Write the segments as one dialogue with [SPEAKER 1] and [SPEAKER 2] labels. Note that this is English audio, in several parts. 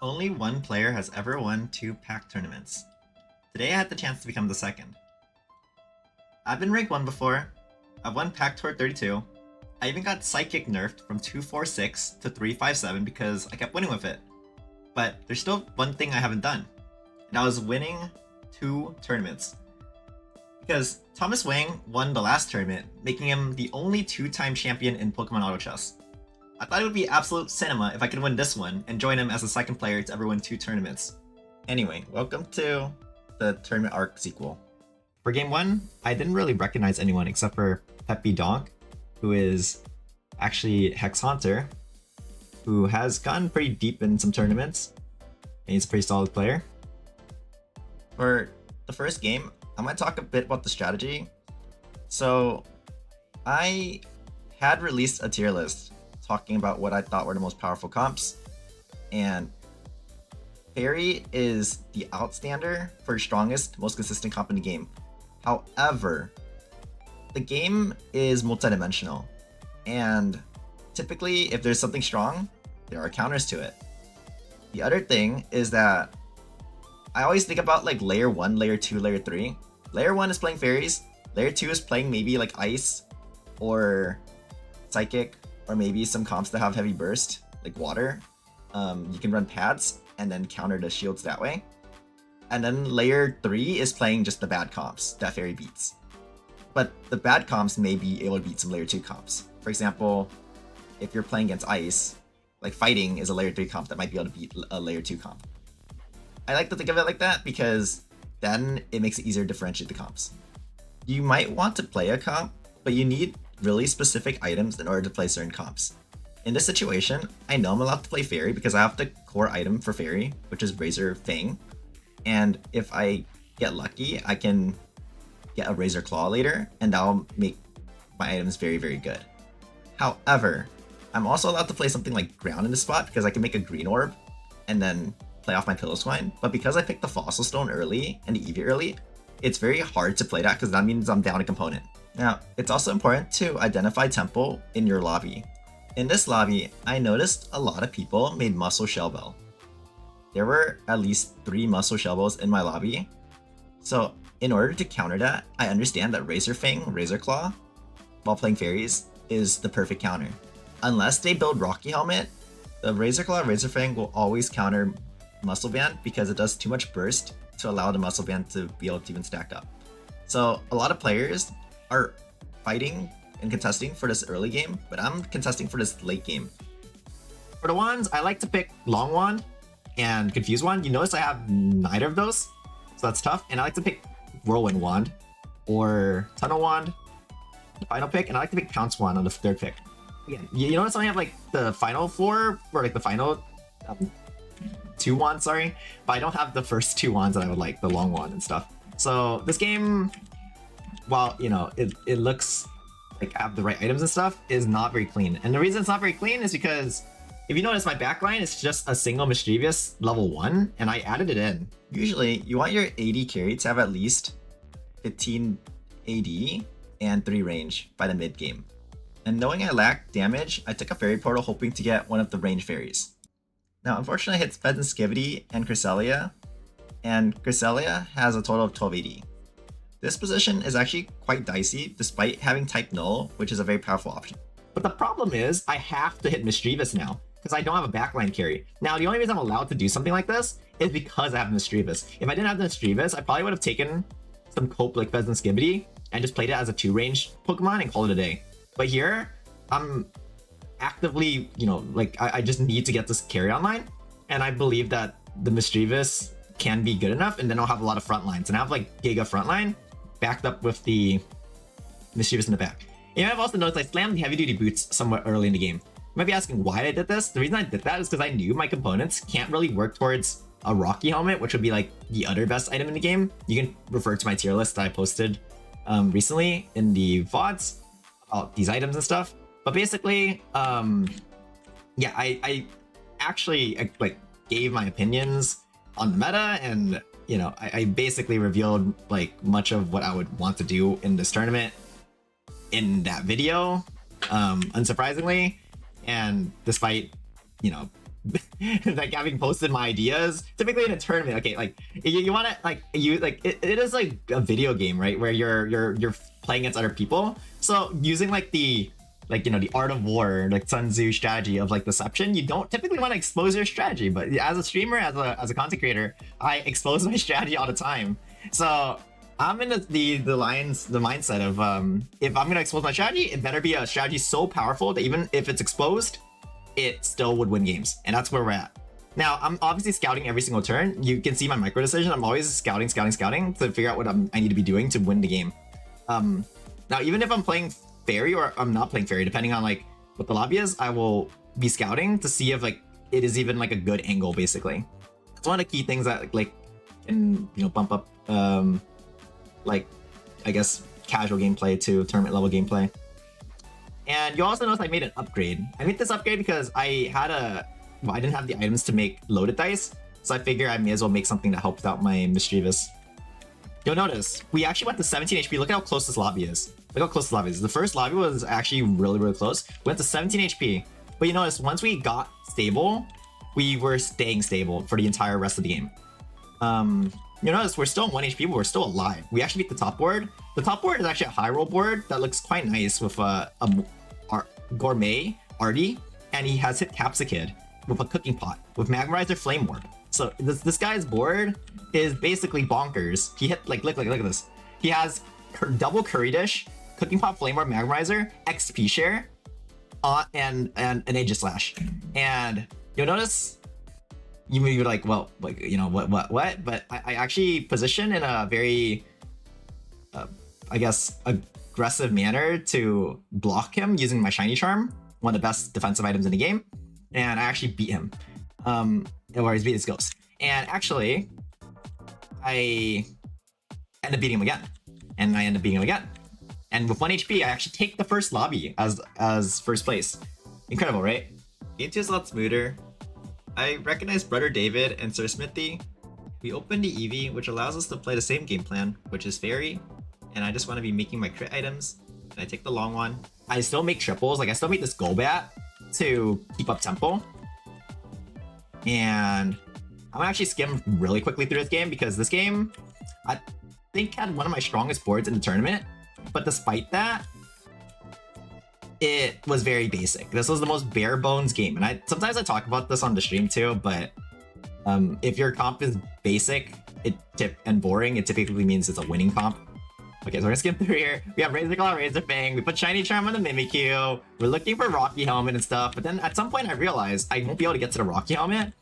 [SPEAKER 1] Only one player has ever won 2 pack tournaments. Today I had the chance to become the second. I've been rank 1 before, I've won Pack Tour 32, I even got Psychic nerfed from 246 to 357 because I kept winning with it. But there's still one thing I haven't done, and I was winning 2 tournaments. Because Thomas Wang won the last tournament, making him the only 2-time champion in Pokemon Auto Chess. I thought it would be absolute cinema if I could win this one and join him as the second player to ever win 2 tournaments. Anyway, welcome to the tournament arc sequel. For game 1, I didn't really recognize anyone except for Peppy Donk, who is actually Hex Haunter, who has gotten pretty deep in some tournaments, and he's a pretty solid player. For the first game, I'm going to talk a bit about the strategy. So, I had released a tier list talking about what I thought were the most powerful comps, and Fairy is the outstander for strongest, most consistent comp in the game. However, the game is multidimensional, and typically if there's something strong, there are counters to it. The other thing is that I always think about like layer 1, layer 2, layer 3. Layer 1 is playing fairies, layer 2 is playing maybe like ice or psychic, or maybe some comps that have heavy burst, like water. You can run pads and then counter the shields that way. And then layer 3 is playing just the bad comps that fairy beats. But the bad comps may be able to beat some layer 2 comps. For example, if you're playing against ice, like fighting is a layer 3 comp that might be able to beat a layer 2 comp. I like to think of it like that because then it makes it easier to differentiate the comps. You might want to play a comp, but you need really specific items in order to play certain comps. In this situation, I know I'm allowed to play Fairy because I have the core item for Fairy, which is Razor Fang. And if I get lucky, I can get a Razor Claw later, and that'll make my items very, very good. However, I'm also allowed to play something like Ground in this spot because I can make a Green Orb and then play off my Pillow-Swine. But because I picked the Fossil Stone early and the Eevee early, it's very hard to play that because that means I'm down a component. Now, it's also important to identify tempo in your lobby. In this lobby, I noticed a lot of people made Muscle Shell Bell. There were at least 3 Muscle Shell Bells in my lobby. So in order to counter that, I understand that Razor Fang, Razor Claw, while playing fairies, is the perfect counter. Unless they build Rocky Helmet, the Razor Claw, Razor Fang will always counter Muscle Band because it does too much burst to allow the Muscle Band to be able to even stack up. So a lot of players are fighting and contesting for this early game, but I'm contesting for this late game. For the wands, I like to pick Long Wand and Confuse Wand. You notice I have neither of those, so that's tough. And I like to pick Whirlwind Wand or Tunnel Wand, the final pick, and I like to pick Pounce Wand on the 3rd pick. Again, you notice I have like the final 4, or like the final 2 wands, sorry, but I don't have the first 2 wands that I would like, the Long Wand and stuff. So this game, while you know it looks like I have the right items and stuff, is not very clean. And the reason it's not very clean is because if you notice, my backline is just a single Mischievous level 1, and I added it in. Usually, you want your AD carry to have at least 15 AD and 3 range by the mid game. And knowing I lack damage, I took a Fairy Portal hoping to get one of the range fairies. Now, unfortunately, I hit Skivity and Cresselia, and Cresselia has a total of 12 AD. This position is actually quite dicey despite having type Null, which is a very powerful option. But the problem is I have to hit Mischievous now because I don't have a backline carry. Now, the only reason I'm allowed to do something like this is because I have Mischievous. If I didn't have Mischievous, I probably would have taken some Cope like Skivity and just played it as a 2-range Pokemon and called it a day. But here, I'm actively, like I just need to get this carry online, and I believe that the Mischievous can be good enough, and then I'll have a lot of front lines. And I have like Giga frontline backed up with the Mischievous in the back. And I've also noticed I slammed the heavy duty boots somewhat early in the game. You might be asking why I did this. The reason I did that is because I knew my components can't really work towards a Rocky Helmet, which would be like the other best item in the game. You can refer to my tier list that I posted recently in the VODs about these items and stuff. But basically, yeah, I actually like gave my opinions on the meta, and I basically revealed like much of what I would want to do in this tournament in that video, unsurprisingly. And despite like having posted my ideas. Typically in a tournament, okay, like you want to like it is like a video game, right? Where you're playing against other people. So using like the the art of war, like Sun Tzu strategy of like deception, you don't typically want to expose your strategy. But as a streamer, as a content creator, I expose my strategy all the time. So I'm in the mindset of if I'm gonna expose my strategy, it better be a strategy so powerful that even if it's exposed, it still would win games. And that's where we're at. Now, I'm obviously scouting every single turn. You can see my micro decision. I'm always scouting to figure out what I need to be doing to win the game. Now, even if I'm playing fairy or I'm not playing fairy, depending on like what the lobby is, I will be scouting to see if like it is even like a good angle, basically. It's one of the key things that like can bump up like I guess casual gameplay to tournament level gameplay. And you also notice I made an upgrade. I made this upgrade because I didn't have the items to make loaded dice, so I figure I may as well make something that helps out my mischievous. You'll notice we actually went to 17 HP. Look at how close this lobby is. Look how close this lobby is. The first lobby was actually really close. We went to 17 HP, but you notice once we got stable, we were staying stable for the entire rest of the game. You notice we're still 1 HP, but we're still alive. We actually beat the top board. The top board is actually a high roll board that looks quite nice with a gourmet Artie, and he has hit Capsicid with a cooking pot with Magmarizer Flame Warp. So this guy's board is basically bonkers. He hit like look at this. He has double Curry Dish, Cooking Pot Flame Warp Magmarizer, XP Share, and an Aegislash. And you'll notice you may be like, well, like what? But I actually position in a very I guess aggressive manner to block him using my Shiny Charm, one of the best defensive items in the game, and I actually beat him. Or he's beat his ghost. And actually, I end up beating him again. And I end up beating him again. And with 1 HP, I actually take the first lobby as first place. Incredible, right? Game 2 is a lot smoother. I recognize Brother David and Sir Smithy. We open the Eevee, which allows us to play the same game plan, which is Fairy. And I just want to be making my crit items. And I take the long one. I still make triples. Like I still make this Golbat to keep up tempo. And I'm gonna actually skim really quickly through this game because this game, I think, had one of my strongest boards in the tournament. But despite that, it was very basic. This was the most bare bones game. And sometimes I talk about this on the stream too, but if your comp is basic and boring, it typically means it's a winning comp. Okay, so we're gonna skip through here. We have Razor Claw, Razor Fang. We put Shiny Charm on the Mimikyu. We're looking for Rocky Helmet and stuff. But then at some point I realized I won't be able to get to the Rocky Helmet.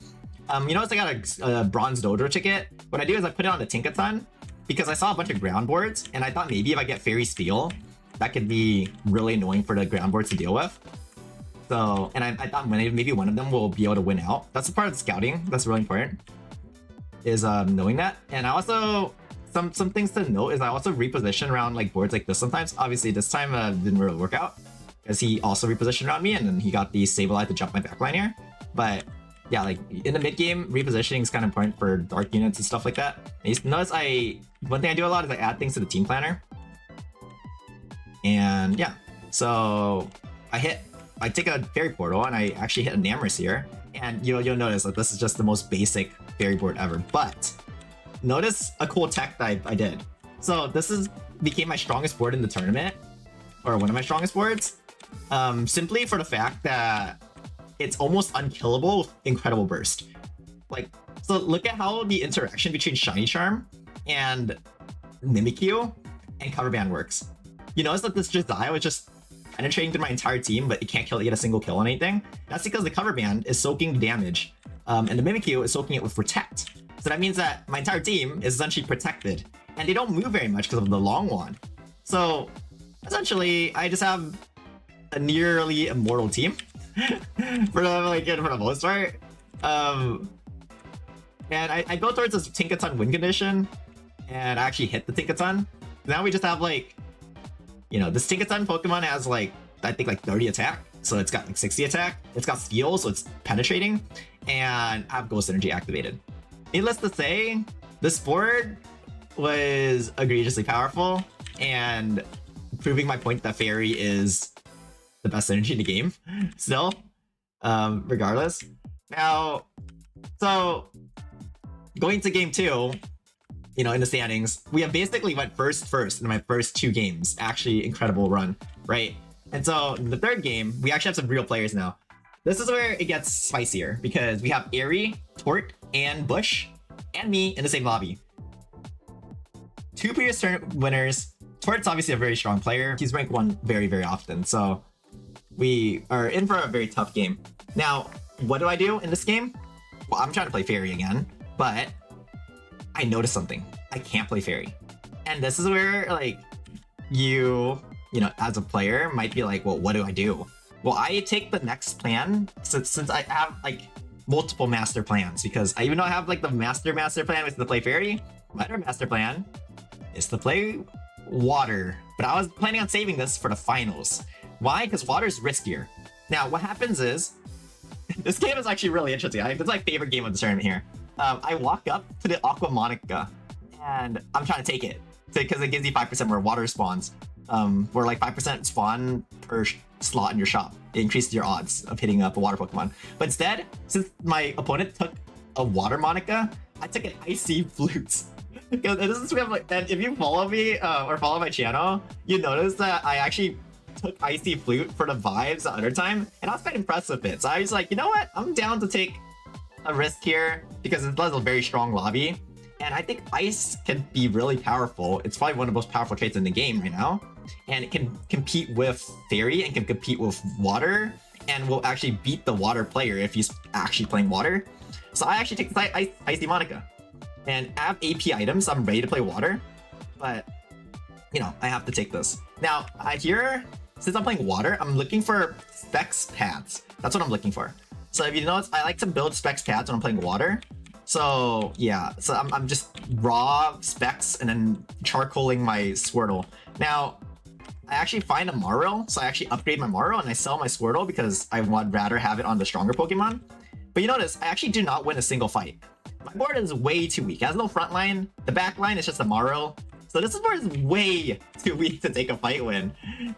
[SPEAKER 1] You notice I got a Bronze Dojo ticket. What I do is I put it on the Tinkaton because I saw a bunch of ground boards and I thought maybe if I get Fairy Steel, that could be really annoying for the ground boards to deal with. So, and I thought maybe one of them will be able to win out. That's a part of the scouting. That's really important, is knowing that. And I also, some things to note is I also reposition around like boards like this sometimes. Obviously this time didn't really work out because he also repositioned around me and then he got the Sableye to jump my backline here. But yeah, like in the mid game, repositioning is kind of important for dark units and stuff like that. And you notice one thing I do a lot is I add things to the team planner. And yeah, so I take a Fairy Portal and I actually hit a Namorous here. And you'll notice that this is just the most basic Fairy board ever. But notice a cool tech that I did. So this became my strongest board in the tournament, or one of my strongest boards, simply for the fact that it's almost unkillable with Incredible Burst. Like, so look at how the interaction between Shiny Charm and Mimikyu and Cover Band works. You notice that this Josiah was just penetrating through my entire team, but it can't get a single kill on anything. That's because the Cover Band is soaking damage, and the Mimikyu is soaking it with Protect. So that means that my entire team is essentially protected, and they don't move very much because of the Long Wand. So essentially, I just have a nearly immortal team for the most part. And I go towards this Tinkaton win condition, and I actually hit the Tinkaton. Now we just have this Tinkaton Pokemon has I think 30 attack, so it's got 60 attack. It's got Steel, so it's penetrating, and I have Ghost Energy activated. Needless to say, this board was egregiously powerful and proving my point that Fairy is the best energy in the game still, regardless. Now, so going to game 2, you know, in the standings, we have basically went first in my first 2 games. Actually, incredible run, right? And so in the 3rd game, we actually have some real players now. This is where it gets spicier because we have Airy, Tort, and Bush, and me in the same lobby. 2 previous tournament winners. Tort's obviously a very strong player. He's ranked 1 very, very often. So we are in for a very tough game. Now, what do I do in this game? Well, I'm trying to play Fairy again, but I noticed something. I can't play Fairy. And this is where, like, you know, as a player might be like, well, what do I do? Well, I take the next plan since I have, like, multiple master plans, because I even though I have, like, the master plan, which is to play Fairy, my other master plan is to play Water. But I was planning on saving this for the finals. Why? Because Water is riskier. Now, what happens is, this game is actually really interesting. This is my favorite game of the tournament here. I walk up to the Aqua Monica, and I'm trying to take it because it gives you 5% more water spawns. Or like 5% spawn per slot in your shop. It increases your odds of hitting up a water Pokemon. But instead, since my opponent took a water Monica, I took an icy flute. Because this is like, and if you follow me or follow my channel, you notice that I actually took icy flute for the vibes the other time, and I was quite impressed with it. So I was like, you know what? I'm down to take a risk here because it does a very strong lobby, and I think ice can be really powerful. It's probably one of the most powerful traits in the game right now, and it can compete with Fairy and can compete with Water, and will actually beat the Water player if he's actually playing Water. So I actually take the Icy Monica, and I have AP items. I'm ready to play Water, but you know, I have to take this. Now, here, since I'm playing Water, I'm looking for Specs pads. That's what I'm looking for. So if you notice, I like to build Specs pads when I'm playing Water. So yeah, so I'm just raw Specs and then charcoaling my Squirtle. Now, I actually find a Marill, so I actually upgrade my Marill and I sell my Squirtle because I would rather have it on the stronger Pokemon. But you notice, I actually do not win a single fight. My board is way too weak. It has no front line. The back line is just a Marill. So this board is way too weak to take a fight win.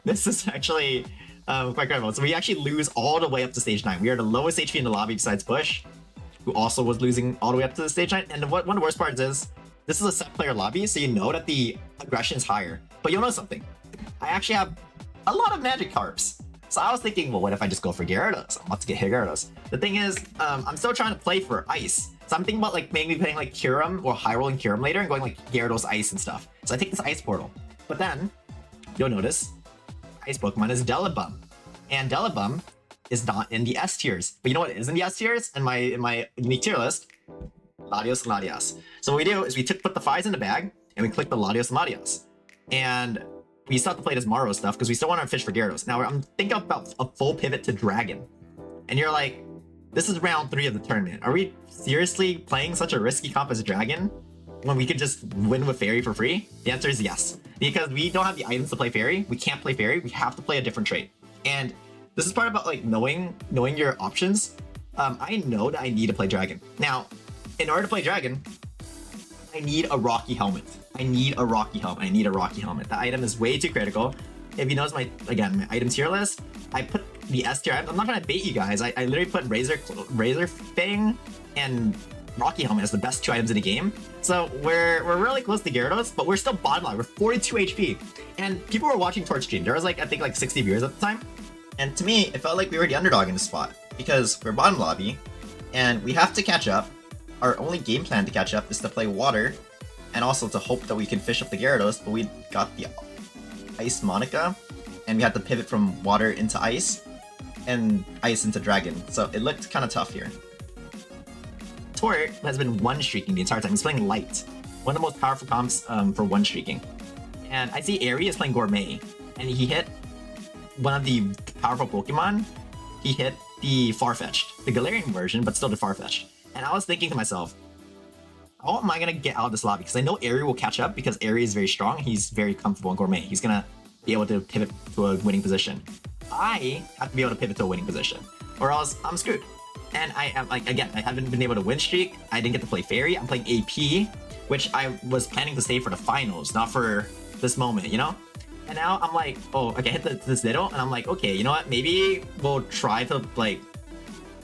[SPEAKER 1] This is actually quite incredible. So we actually lose all the way up to stage 9. We are the lowest HP in the lobby besides Bush, who also was losing all the way up to the stage 9. And one of the worst parts is, this is a set player lobby, so you know that the aggression is higher. But you'll know something. I actually have a lot of Magic Carps. So I was thinking, well, what if I just go for Gyarados? I'm about to get hit Gyarados. The thing is, I'm still trying to play for Ice. So I'm thinking about like maybe playing like Kyurem or High Rolling Kyurem later and going like Gyarados Ice and stuff. So I take this Ice Portal. But then, you'll notice, Ice Pokemon is Delibum. And Delibum is not in the S tiers. But you know what is in the S tiers in my unique tier list? Latios and Latias. So what we do is we put the 5s in the bag and we click the Latios and Latias. And we still have to play this Maro stuff because we still want to fish for Gyarados. Now I'm thinking about a full pivot to Dragon. And you're like, this is round 3 of the tournament. Are we seriously playing such a risky comp as Dragon when we could just win with Fairy for free? The answer is yes. Because we don't have the items to play Fairy. We can't play Fairy. We have to play a different trait. And this is part about like knowing your options. I know that I need to play Dragon. Now, in order to play Dragon, I need a Rocky Helmet. I need a Rocky Helmet. That item is way too critical. If you notice my item tier list, I put the S tier. I'm not trying to bait you guys. I literally put Razor Fang and Rocky Helmet as the best 2 items in the game. So we're really close to Gyarados, but we're still bottom line. We're 42 HP. And people were watching Torch Stream. There was like, I think like 60 viewers at the time. And to me, it felt like we were the underdog in this spot because we're bottom lobby and we have to catch up. Our only game plan to catch up is to play Water and also to hope that we can fish up the Gyarados, but we got the Ice Monica and we had to pivot from Water into Ice and Ice into Dragon. So it looked kind of tough here. Tort has been one-streaking the entire time. He's playing Light, one of the most powerful comps for one-streaking. And I see Airy is playing Gourmet, and he hit one of the powerful Pokemon. He hit the Farfetch'd, the Galarian version, but still the Farfetch'd. And I was thinking to myself, how am I going to get out of this lobby? Because I know Airy will catch up because Airy is very strong. He's very comfortable in Gourmet. He's going to be able to pivot to a winning position. I have to be able to pivot to a winning position, or else I'm screwed. And I am like, again, I haven't been able to win streak. I didn't get to play Fairy. I'm playing AP, which I was planning to save for the finals, not for this moment, you know? And now I'm like, oh, okay, hit this little, and I'm like, okay, you know what? Maybe we'll try to like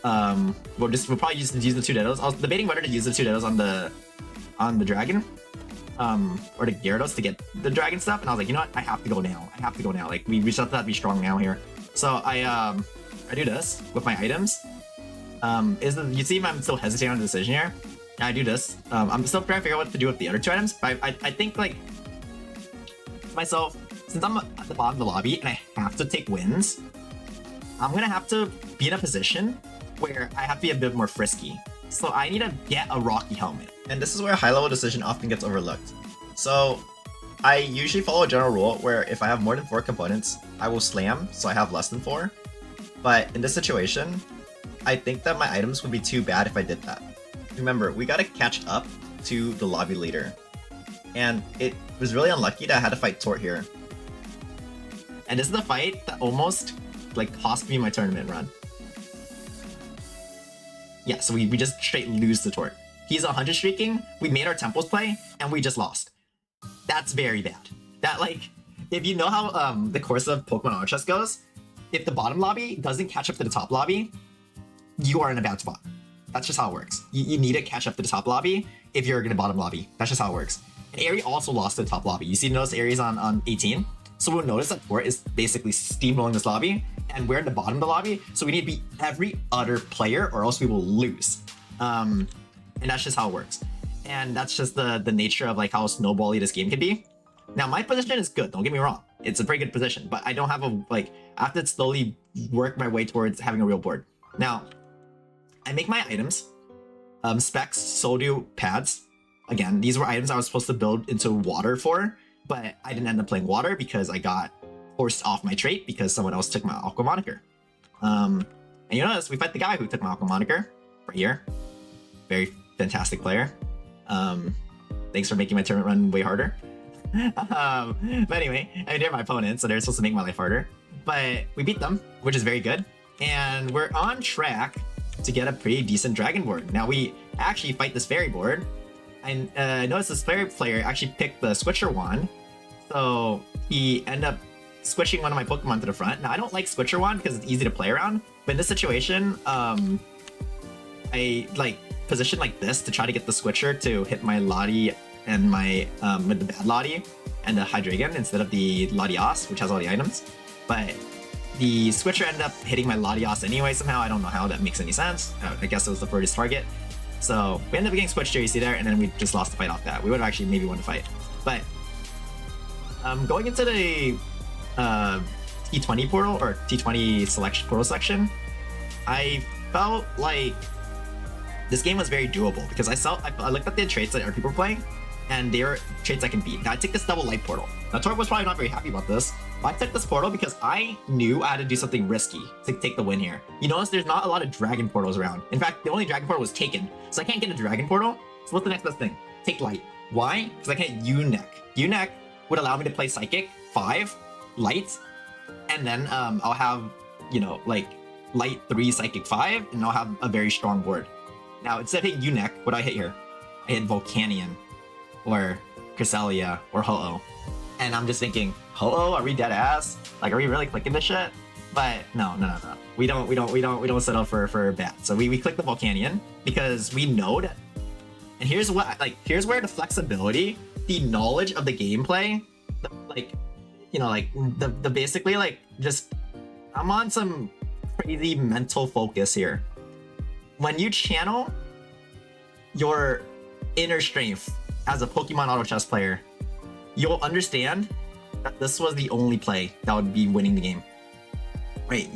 [SPEAKER 1] we'll probably use the 2 Dittos. I was debating whether to use the 2 Dittos on the dragon, or the Gyarados to get the dragon stuff, and I was like, you know what, I have to go now. Like we just have to be strong now here. So I do this with my items. You see I'm still hesitating on the decision here. I do this. I'm still trying to figure out what to do with the other 2 items, but I think like myself, since I'm at the bottom of the lobby and I have to take wins, I'm gonna have to be in a position where I have to be a bit more frisky. So I need to get a Rocky helmet. And this is where a high-level decision often gets overlooked. So I usually follow a general rule where if I have more than 4 components, I will slam, so I have less than 4. But in this situation, I think that my items would be too bad if I did that. Remember, we gotta catch up to the lobby leader. And it was really unlucky that I had to fight Tort here. And this is the fight that almost like cost me my tournament run. Yeah, so we just straight lose to Tort. He's 100 streaking, we made our tempos play, and we just lost. That's very bad. That like, if you know how the course of Pokemon Auto Chess goes, if the bottom lobby doesn't catch up to the top lobby, you are in a bad spot. That's just how it works. You need to catch up to the top lobby if you're in the bottom lobby. That's just how it works. And Aerie also lost to the top lobby. You notice Aerie's on 18? So we'll notice that Tort is basically steamrolling this lobby, and we're in the bottom of the lobby, so we need to beat every other player or else we will lose. And that's just how it works. And that's just the nature of like how snowbally this game can be. Now my position is good, don't get me wrong. It's a pretty good position, but I don't have I have to slowly work my way towards having a real board. Now, I make my items, specs, so do pads. Again, these were items I was supposed to build into water for, but I didn't end up playing water because I got forced off my trait because someone else took my Aqua moniker. And you notice we fight the guy who took my Aqua moniker right here. Very fantastic player. Thanks for making my tournament run way harder. But anyway, I mean, they're my opponents, so they're supposed to make my life harder. But we beat them, which is very good. And we're on track to get a pretty decent dragon board. Now we actually fight this fairy board. And notice this fairy player actually picked the Switcher wand. So he ended up switching one of my Pokemon to the front. Now I don't like Switcher wand because it's easy to play around. But in this situation, I like position like this to try to get the Switcher to hit my Lottie and my with the bad Lottie and the Hydreigon instead of the Latias, which has all the items. But the Switcher ended up hitting my Latias anyway somehow. I don't know how that makes any sense. I guess it was the furthest target. So we ended up getting switched here, you see there, and then we just lost the fight off that. We would have actually maybe won the fight. But going into the T20 portal or T20 selection portal section, I felt like this game was very doable because I looked at the traits that other people were playing, and they were traits I can beat. Now I took this double light portal. Now Tor was probably not very happy about this, but I took this portal because I knew I had to do something risky to take the win here. You notice there's not a lot of dragon portals around. In fact, the only dragon portal was taken, so I can't get a dragon portal. So what's the next best thing? Take light. Why? Because I can't U-neck. U-neck would allow me to play Psychic, 5, Light, and then I'll have, you know, like Light 3, Psychic 5, and I'll have a very strong board. Now, instead of hitting U-neck, what do I hit here? I hit Volcanion, or Cresselia, or Ho-Oh. And I'm just thinking, Ho-Oh, are we dead ass? Like, are we really clicking this shit? But no. We don't settle for bad. So we click the Volcanion because we know that. And here's where the flexibility, the knowledge of the gameplay, the basically like just I'm on some crazy mental focus here. When you channel your inner strength as a Pokemon Auto Chess player, you'll understand that this was the only play that would be winning the game. Right?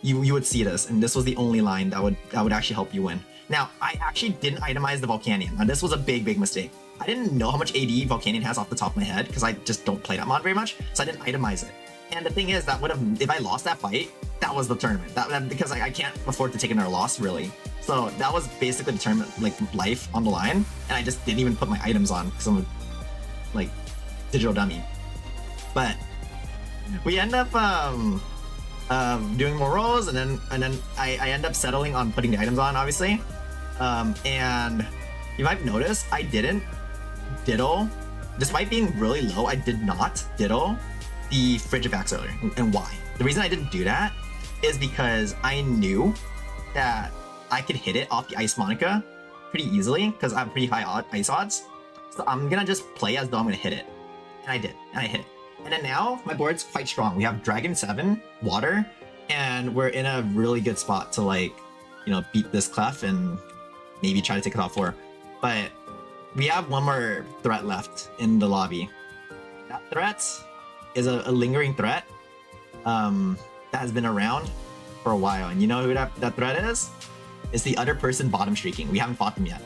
[SPEAKER 1] You would see this, and this was the only line that would actually help you win. Now, I actually didn't itemize the Volcanion. Now, this was a big mistake. I didn't know how much AD Volcanion has off the top of my head because I just don't play that mod very much, so I didn't itemize it. And the thing is, that would have, if I lost that fight, that was the tournament. That because I can't afford to take another loss, really. So that was basically the tournament, like life on the line, and I just didn't even put my items on because I'm like digital dummy. But we end up doing more rolls, and then I end up settling on putting the items on, obviously. And you might notice I didn't diddle, despite being really low, I did not diddle the Frigivax earlier. And why? The reason I didn't do that is because I knew that I could hit it off the Ice Monica pretty easily because I have pretty high ice odds. So I'm gonna just play as though I'm gonna hit it. And I did, and I hit it. And then now my board's quite strong. We have Dragon 7, Water, and we're in a really good spot to like, you know, beat this Clef and maybe try to take it off 4. But we have one more threat left in the lobby. That threat is a lingering threat that has been around for a while. And you know who that threat is? It's the other person bottom streaking. We haven't fought them yet.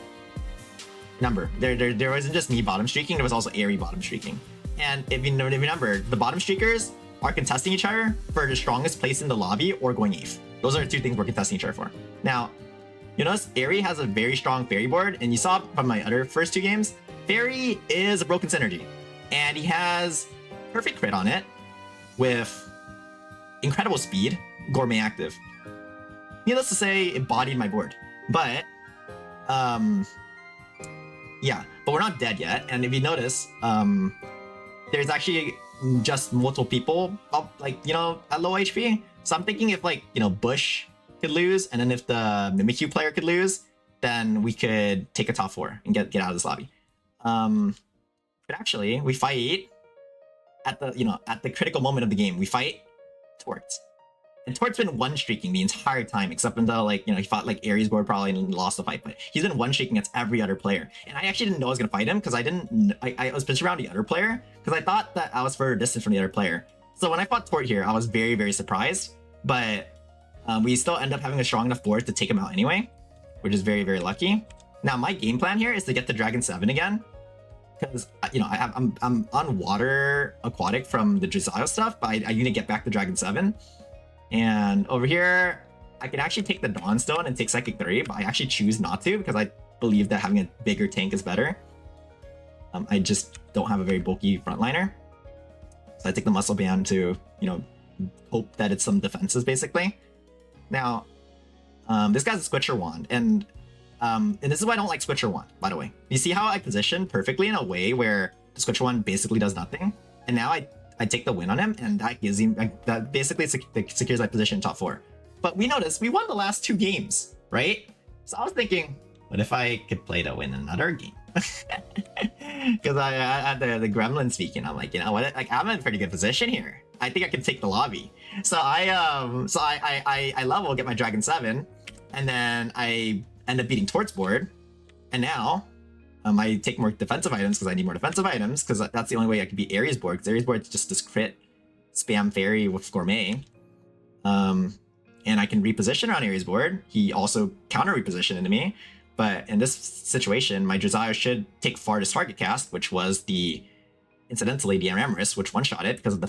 [SPEAKER 1] Remember, there wasn't just me bottom streaking, there was also Airy bottom streaking. And if you remember, the bottom streakers are contesting each other for the strongest place in the lobby or going 8th. Those are the 2 things we're contesting each other for. Now, you notice Airy has a very strong Fairy board, and you saw from my other first 2 games, Fairy is a broken synergy. And he has perfect crit on it with incredible speed, gourmet active. Needless to say, it bodied my board. But, yeah, but we're not dead yet. And if you notice, there's actually just multiple people up, like, you know, at low HP. So I'm thinking if, like, you know, Bush could lose, and then if the Mimikyu player could lose, then we could take a top 4 and get out of this lobby. But actually, we fight at the, you know, at the critical moment of the game. We fight Torts. And Tort's been one streaking the entire time, except until, like, you know, he fought like Ares board probably and lost the fight, but he's been one streaking against every other player. And I actually didn't know I was gonna fight him because I was pitched around the other player because I thought that I was further distance from the other player. So when I fought Tort here, I was very, very surprised, but we still end up having a strong enough board to take him out anyway, which is very, very lucky. Now my game plan here is to get to Dragon 7 again, because, you know, I'm on Water Aquatic from the Drizzile stuff, but I need to get back to Dragon 7. And over here, I can actually take the Dawnstone and take Psychic 3, but I actually choose not to because I believe that having a bigger tank is better. I just don't have a very bulky frontliner. So I take the Muscle Band to, you know, hope that it's some defenses, basically. Now, this guy's a Squitcher Wand, and this is why I don't like Squitcher Wand, by the way. You see how I position perfectly in a way where the Squitcher Wand basically does nothing? And now I take the win on him, and that gives him, that basically secures my position in top 4. But we noticed we won the last 2 games, right? So I was thinking, what if I could play to win another game? Because I had the gremlin speaking. I'm like, you know what? Like, I'm in a pretty good position here. I think I can take the lobby. So I level, get my Dragon 7, and then I end up beating Tort's board, and now I take more defensive items because I need more defensive items, because that's the only way I could beat Ares board, because Ares board is just this crit spam Fairy with Gourmet. And I can reposition around Ares board. He also counter repositioned into me. But in this situation, my Drizzile should take farthest target cast, which was incidentally the Amorous, which one-shot it because of the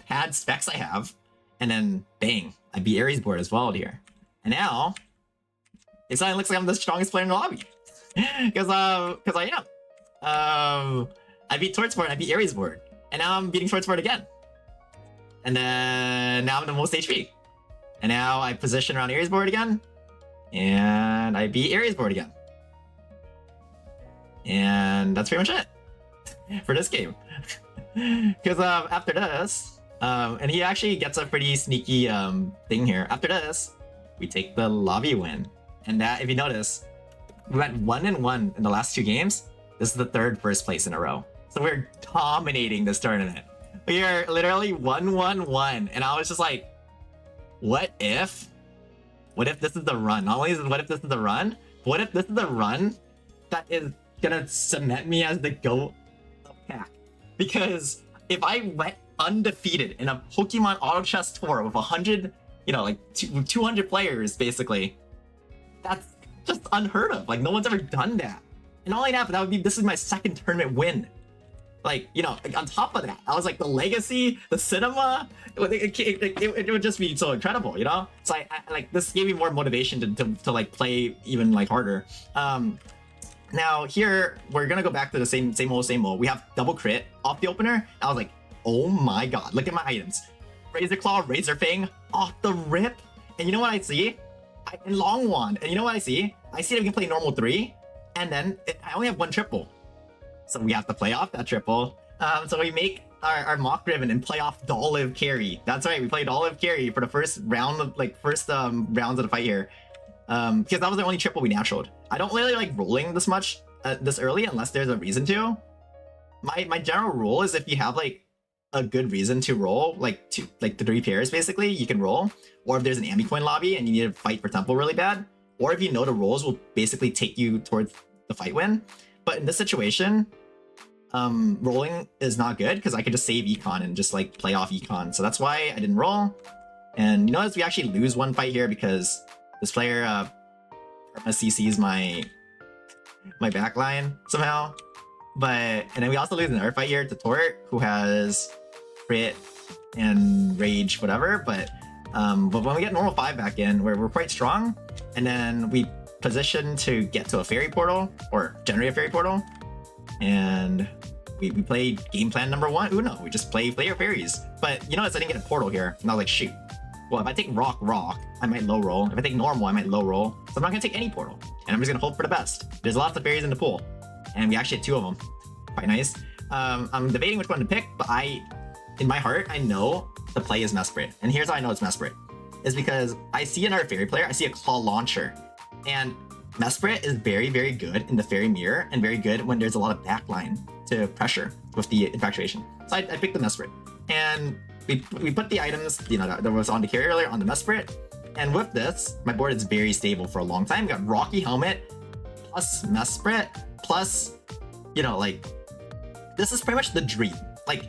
[SPEAKER 1] pad specs I have. And then bang, I beat Ares board as well here. And now it suddenly looks like I'm the strongest player in the lobby. Because I am. I beat Torts board and I beat Ares board. And now I'm beating Torts board again. And then now I'm the most HP. And now I position around Ares board again. And I beat Ares board again. And that's pretty much it for this game. Because after this, and he actually gets a pretty sneaky thing here. After this, we take the lobby win. And that, if you notice, we went 1-1 in the last 2 games. This is the 3rd first place in a row. So we're dominating this tournament. We are literally 1-1-1. And I was just like, what if this is the run? Not only is it what if this is the run, but what if this is the run that is gonna cement me as the GOAT of pack? Because if I went undefeated in a Pokemon Auto Chess tour with 100, you know, like 200 players, basically, that's just unheard of. Like, no one's ever done that. And not only that, but this is my 2nd tournament win. Like, you know, like on top of that, I was like the legacy, the cinema, it would just be so incredible, you know? So I like, this gave me more motivation to like play even like harder. Now here, we're gonna go back to the same old. We have double crit off the opener. I was like, oh my God, look at my items. Razor Claw, Razor Fang, off the rip. And you know what I see? And Long Wand. And you know what I see? I see that we can play normal 3, and then I only have 1 triple. So we have to play off that triple. So we make our mock driven and play off the olive carry. That's right, we played olive carry for the first round of rounds of the fight here. Because that was the only triple we naturaled. I don't really like rolling this much this early unless there's a reason to. My general rule is if you have like a good reason to roll, like the 3 pairs basically, you can roll. Or if there's an Ambi-coin lobby and you need to fight for temple really bad, or if you know the rolls will basically take you towards the fight win. But in this situation, rolling is not good because I could just save econ and just like play off econ. So that's why I didn't roll. And you notice we actually lose one fight here because this player CCs my backline somehow. And then we also lose another fight here to Tort, who has crit and rage, whatever. But when we get normal 5 back in, we're quite strong. And then we position to get to a fairy portal or generate a fairy portal. And we play game plan number 1. Uno. We just play your fairies. But you notice I didn't get a portal here. And I was like, shoot. Well, if I take rock, I might low roll. If I take normal, I might low roll. So I'm not gonna take any portal. And I'm just gonna hope for the best. There's lots of fairies in the pool. And we actually had 2 of them. Quite nice. I'm debating which one to pick, but in my heart, I know the play is Mesprit. And here's how I know it's Mesprit. Is because I see another fairy player, I see a claw launcher. And Mesprit is very, very good in the fairy mirror and very good when there's a lot of backline to pressure with the infatuation. So I picked the Mesprit. And we put the items, that was on the carry earlier on the Mesprit. And with this, my board is very stable for a long time. We got Rocky Helmet plus Mesprit plus, this is pretty much the dream. Like,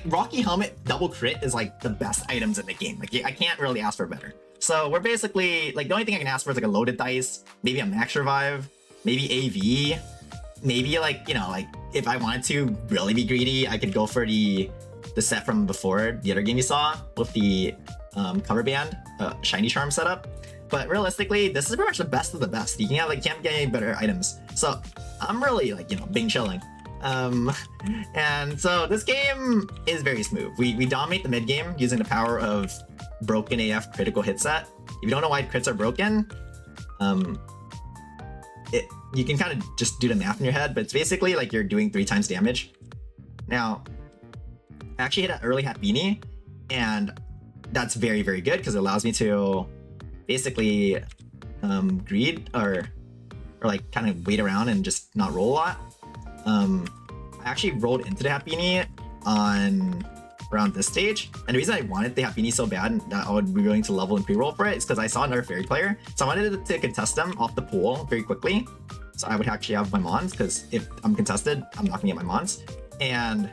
[SPEAKER 1] Rocky Helmet double crit is like the best items in the game. Like, I can't really ask for better. So we're basically, like, the only thing I can ask for is like a loaded dice, maybe a max revive, maybe AV, maybe if I wanted to really be greedy, I could go for the set from before, the other game you saw with the cover band, shiny charm setup. But realistically, this is pretty much the best of the best. You can't get any better items. So I'm really being chilling. And so this game is very smooth. We dominate the mid game using the power of broken AF critical hit set. If you don't know why crits are broken, you can kind of just do the math in your head, but it's basically like you're doing 3 times damage. Now, I actually hit an early hat beanie, and that's very, very good because it allows me to basically greed or like kind of wait around and just not roll a lot. I actually rolled into the hat beanie on around this stage, and the reason I wanted the hat beanie so bad that I would be willing to level and pre-roll for it is because I saw another fairy player, so I wanted to contest them off the pool very quickly. So I would actually have my mons, because if I'm contested, I'm not gonna get my mons. And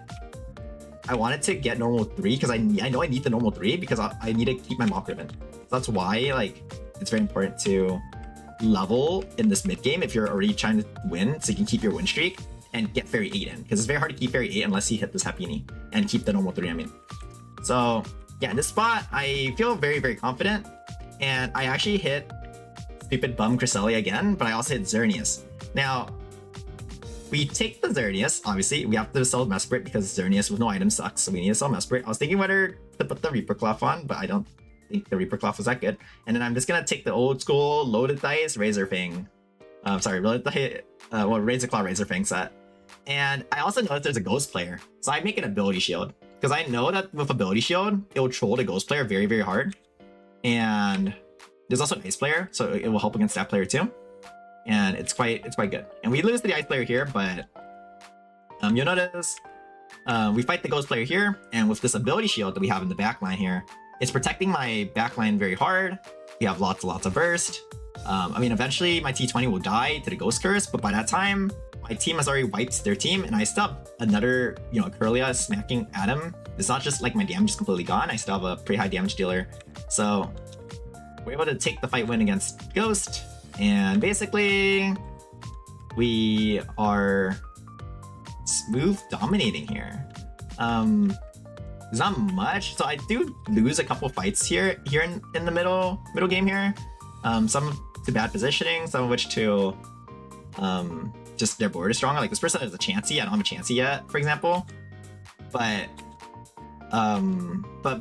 [SPEAKER 1] I wanted to get normal 3 because I know I need the normal 3 because I need to keep my mock ribbon. So that's why it's very important to level in this mid game if you're already trying to win, so you can keep your win streak and get fairy 8 in, because it's very hard to keep fairy 8 unless you hit this Happini and keep the normal 3, I mean. So yeah, in this spot, I feel very, very confident, and I actually hit stupid bum Cresselia again, but I also hit Xerneas. Now, we take the Xerneas, obviously, we have to sell Mesprit because Xerneas with no item sucks, so we need to sell Mesprit. I was thinking whether to put the Reaper Cloth on, but I don't think the Reaper Cloth was that good. And then I'm just gonna take the old school loaded dice Razor Fang. Razor Claw Razor Fang set. And I also noticed there's a ghost player, so I make an ability shield because I know that with ability shield it will troll the ghost player very, very hard. And there's also an ice player, so it will help against that player too. And it's quite good. And we lose to the ice player here, but you'll notice we fight the ghost player here, and with this ability shield that we have in the backline here, it's protecting my backline very hard. We have lots of burst. Eventually my T20 will die to the ghost curse, but by that time my team has already wiped their team, and I still have another, Curlia smacking at him. It's not just like my damage is completely gone, I still have a pretty high damage dealer. So we're able to take the fight win against Ghost, and basically we are smooth dominating here. There's not much, so I do lose a couple fights here in the middle game here. Some to bad positioning, some of which to just their board is stronger. Like this person has a Chansey, I don't have a Chansey yet, for example. But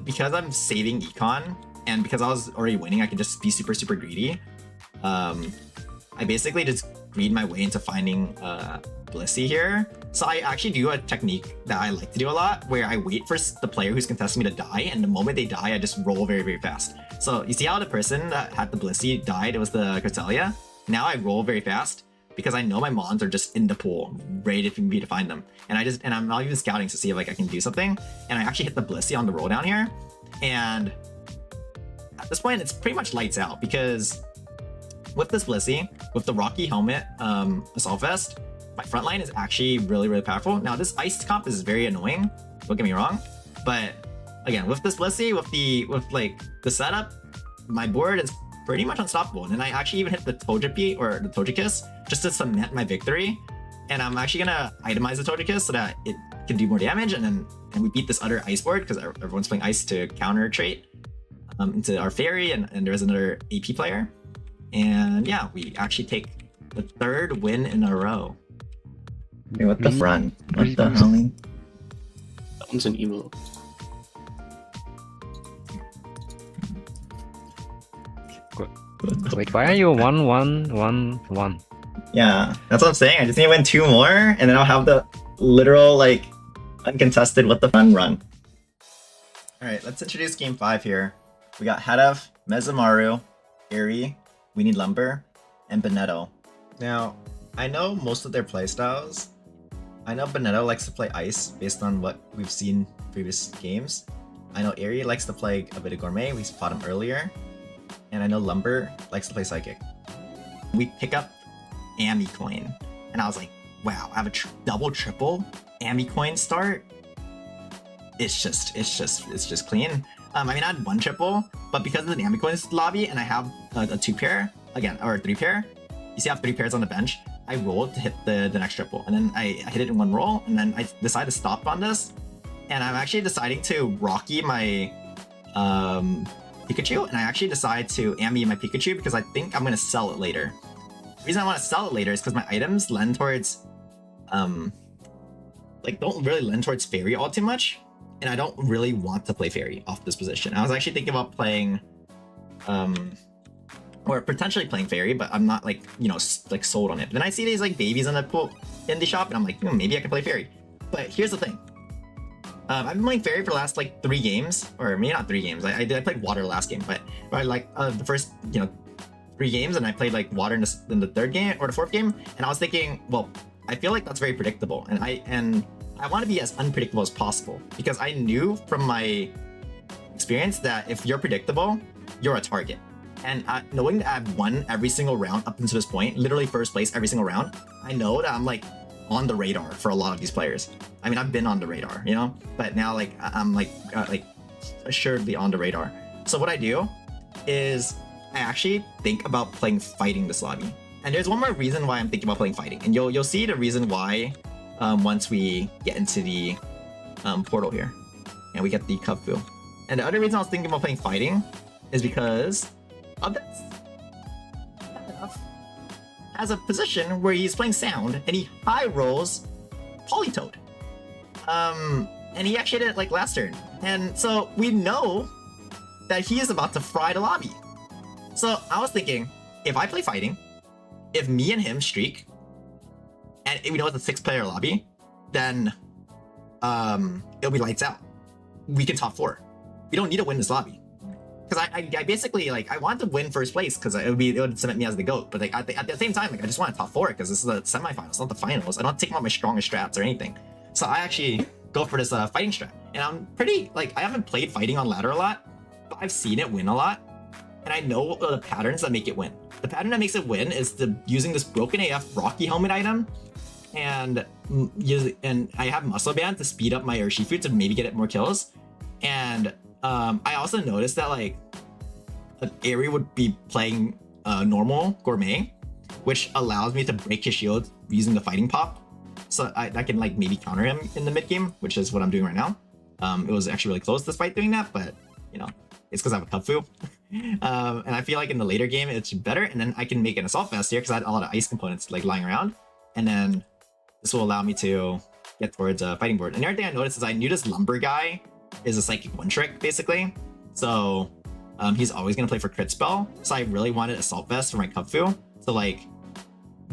[SPEAKER 1] because I'm saving econ, and because I was already winning, I can just be super, super greedy. I basically just greed my way into finding Blissey here. So I actually do a technique that I like to do a lot, where I wait for the player who's contesting me to die, and the moment they die, I just roll very, very fast. So you see how the person that had the Blissey died? It was the Cortelia. Now I roll very fast because I know my mons are just in the pool, ready for me to find them. And I'm not even scouting to see if like I can do something. And I actually hit the Blissey on the roll down here. And at this point, it's pretty much lights out, because with this Blissey, with the Rocky Helmet Assault Vest, my front line is actually really, really powerful. Now this ice comp is very annoying, don't get me wrong, but again, with this Blissey, with like the setup, my board is pretty much unstoppable. And I actually even hit the Togepi or the Togekiss just to cement my victory. And I'm actually gonna itemize the Togekiss so that it can do more damage, and we beat this other ice board because everyone's playing ice to counter trait into our fairy, and there's another AP player. And yeah, we actually take the 3rd win in a row.
[SPEAKER 2] Wait, what the front? What the hell?
[SPEAKER 3] That one's an emo.
[SPEAKER 4] Wait, why are you 1-1-1-1?
[SPEAKER 2] Yeah, that's what I'm saying. I just need to win 2 more, and then I'll have the literal, like, uncontested what the fun run.
[SPEAKER 1] Alright, let's introduce game 5 here. We got Hedef, Mezamaru, Airy, We Need Lumber, and Benetto. Now, I know most of their playstyles. I know Benetto likes to play ice based on what we've seen previous games. I know Airy likes to play a bit of Gourmet, we fought him earlier. And I know Lumber likes to play Psychic. We pick up Ami Coin, and I was like, wow, I have a double triple Ami Coin start. It's just clean. I mean, I had 1 triple, but because of the Ami Coins lobby and I have a 2 pair again, or a 3 pair, you see I have 3 pairs on the bench. I rolled to hit the next triple, and then I hit it in 1 roll, and then I decided to stop on this, and I'm actually deciding to Rocky my Pikachu, and I actually decide to Ami my Pikachu because I think I'm gonna sell it later. The reason I want to sell it later is because my items lend towards like don't really lend towards fairy all too much, and I don't really want to play fairy off this position. I was actually thinking about playing or potentially playing fairy, but I'm not like, you know, like sold on it. Then I see these like babies in the pool in the shop, and I'm like, maybe I can play fairy. But here's the thing. I've been playing fairy for the last like 3 games, or maybe not 3 games. I played water last game, but like the first 3 games, and I played like water in the 3rd game or the 4th game, and I was thinking, well, I feel like that's very predictable, and I want to be as unpredictable as possible, because I knew from my experience that if you're predictable, you're a target. And knowing that I've won every single round up until this point, literally first place every single round, I know that I'm like on the radar for a lot of these players. I mean, I've been on the radar, you know, but now like I'm like assuredly on the radar. So what I do is I actually think about playing fighting this lobby. And there's one more reason why I'm thinking about playing fighting, and you'll see the reason why once we get into the portal here and we get the Kubfu. And the other reason I was thinking about playing fighting is because of this. Has a position where he's playing sound and he high rolls Politoed. And he actually did it like last turn. And so we know that he is about to fry the lobby. So I was thinking, if I play fighting, if me and him streak, and we know it's a 6-player lobby, then it'll be lights out. We can top 4. We don't need to win this lobby. Because I basically, like, I want to win first place because it would cement me as the GOAT. But like at the same time, like, I just want to top 4 because this is the semifinals, not the finals. I don't take out my strongest strats or anything. So I actually go for this fighting strat. And I'm pretty, like, I haven't played fighting on ladder a lot, but I've seen it win a lot. And I know the patterns that make it win. The pattern that makes it win is using this broken AF Rocky Helmet item, and I have Muscle Band to speed up my Urshifu to maybe get it more kills. And I also noticed that like Airy would be playing normal Gourmet, which allows me to break his shield using the fighting pop. So I can like maybe counter him in the mid game, which is what I'm doing right now. It was actually really close despite doing that, but you know, it's because I have a Kubfu. And I feel like in the later game it's better, and then I can make an assault vest here because I had a lot of ice components like lying around, and then this will allow me to get towards a fighting board. And the other thing I noticed is I knew this lumber guy is a psychic one trick basically, so he's always gonna play for crit spell. So I really wanted assault vest for my Kubfu to like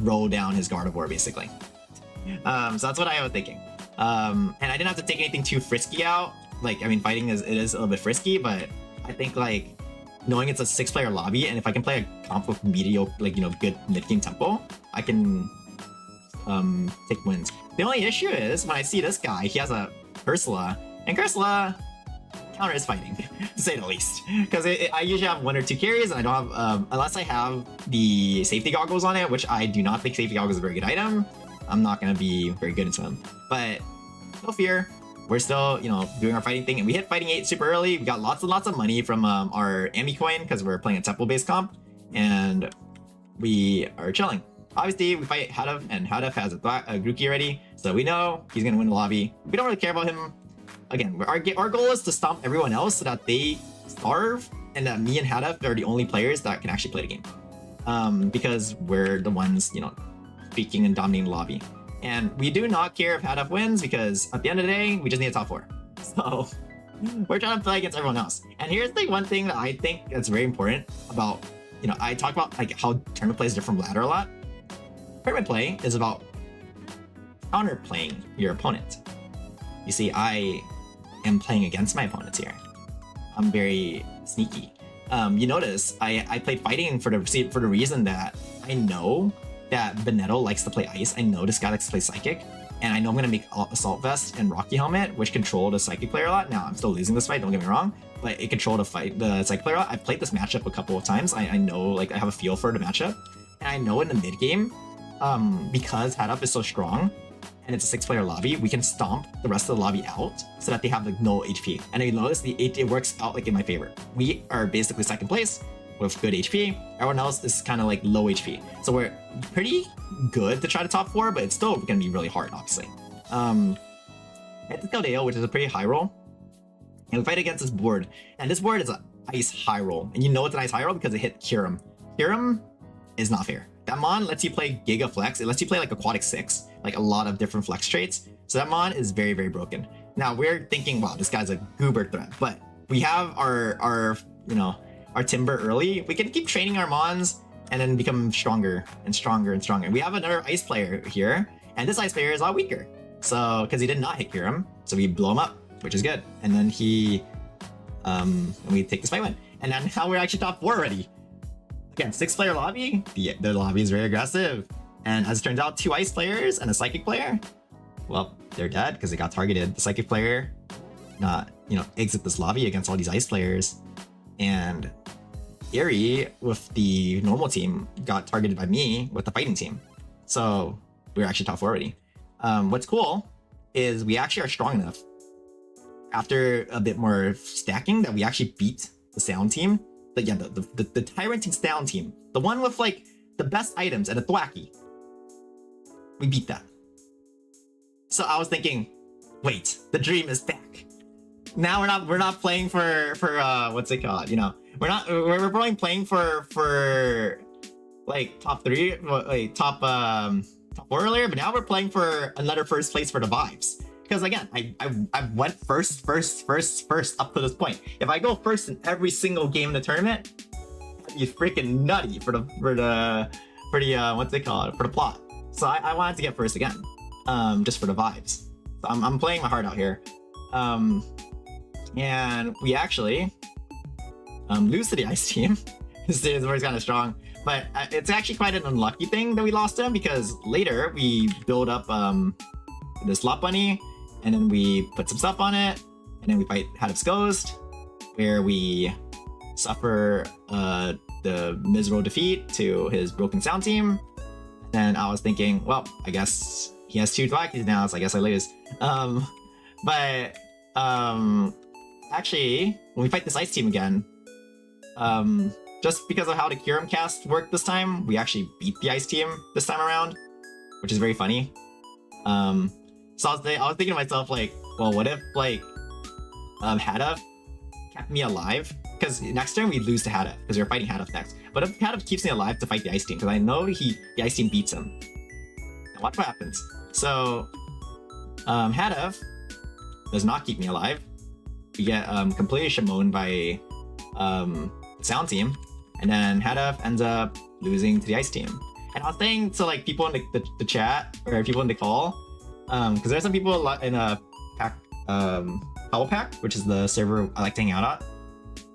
[SPEAKER 1] roll down his Gardevoir basically. So that's what I was thinking. And I didn't have to take anything too frisky out. Like, I mean, fighting is a little bit frisky, but I think like knowing it's a 6-player lobby, and if I can play a comp with mediocre, like, you know, good mid-game tempo, I can take wins. The only issue is when I see this guy, he has a Ursula, and Ursula counter is fighting, to say the least. Because I usually have 1 or 2 carries, and I don't have, unless I have the safety goggles on it, which I do not think safety goggles is a very good item, I'm not going to be very good into them. But no fear, we're still, you know, doing our fighting thing, and we hit fighting 8 super early. We got lots and lots of money from our Ami coin, because we're playing a temple-based comp, and we are chilling. Obviously, we fight Hadaf, and Hadaf has a Grookey already, so we know he's going to win the lobby. We don't really care about him. Again, our goal is to stomp everyone else so that they starve, and that me and Hadaf are the only players that can actually play the game. Because we're the ones, you know, speaking and dominating the lobby. And we do not care if Hadaf wins, because at the end of the day, we just need a top 4. So we're trying to play against everyone else. And here's the one thing that I think that's very important about, you know, I talk about like how tournament play is different from ladder a lot. Tournament play is about counterplaying your opponent. You see, I am playing against my opponents here. I'm very sneaky. You notice I played fighting for the reason that I know that Benetto likes to play ice. I know this guy likes to play psychic, and I know I'm gonna make Assault Vest and Rocky Helmet, which control the psychic player a lot. Now I'm still losing this fight, don't get me wrong, but it controlled the psychic player a lot. I've played this matchup a couple of times. I know, like, I have a feel for the matchup, and I know in the mid game, because Hadaf is so strong and it's a 6-player lobby, we can stomp the rest of the lobby out so that they have like no HP. And you notice it works out like in my favor. We are basically 2nd place with good HP. Everyone else is kind of like low HP. So we're pretty good to try to top 4, but it's still gonna be really hard, obviously. At the Caldeo, which is a pretty high roll, and we fight against this board. And this board is an ice high roll. And you know it's an ice high roll because it hit Kirim. Kirim is not fair. That Mon lets you play Giga Flex. It lets you play like Aquatic 6, like a lot of different flex traits. So that Mon is very, very broken. Now we're thinking, wow, this guy's a goober threat, but we have our you know, our Timber early. We can keep training our Mons and then become stronger and stronger and stronger. We have another ice player here, and this ice player is a lot weaker. So, because he did not hit Kirim, so we blow him up, which is good. And then and we take this fight win. And then now we're actually top 4 already. Again, 6-player lobby, the lobby is very aggressive. And as it turns out, 2 ice players and a psychic player, well, they're dead because they got targeted. The psychic player not, you know, exit this lobby against all these ice players. And Erie with the normal team got targeted by me with the fighting team. So we're actually top 4 already. What's cool is we actually are strong enough after a bit more stacking that we actually beat the sound team. The Tyrant sound team, the one with like the best items and a thwacky. We beat that. So I was thinking, wait, the dream is back. Now we're not playing for what's it called? You know, we're probably playing for like top 3, like top 4 earlier, but now we're playing for another 1st place for the vibes. Because again, I went first up to this point. If I go first in every single game in the tournament, that'd be freaking nutty for the what's it called, for the plot. So I wanted to get first again, just for the vibes. So I'm playing my heart out here. And we actually lose to the ice team. This is where he's kind of strong, but it's actually quite an unlucky thing that we lost to him, because later we build up the Slot Bunny, and then we put some stuff on it, and then we fight Hadaf's Ghost, where we suffer the miserable defeat to his broken sound team. And I was thinking, well, I guess he has 2 Dwackies now, so I guess I lose. But actually, when we fight this ice team again, just because of how the Kirim cast worked this time, we actually beat the ice team this time around, which is very funny. So I was thinking to myself, like, well, what if like Hadaf kept me alive? Because next turn we lose to Hadaf because we're fighting Hadaf next. But if Hadaf keeps me alive to fight the ice team, because I know the ice team beats him. Now watch what happens. So Hadaf does not keep me alive. We get completely shamoned by the sound team, and then Hadaf ends up losing to the ice team.
[SPEAKER 2] And I was saying to like people in the chat or people in the call, because there's some people in a pack, Power Pack, which is the server I like to hang out at.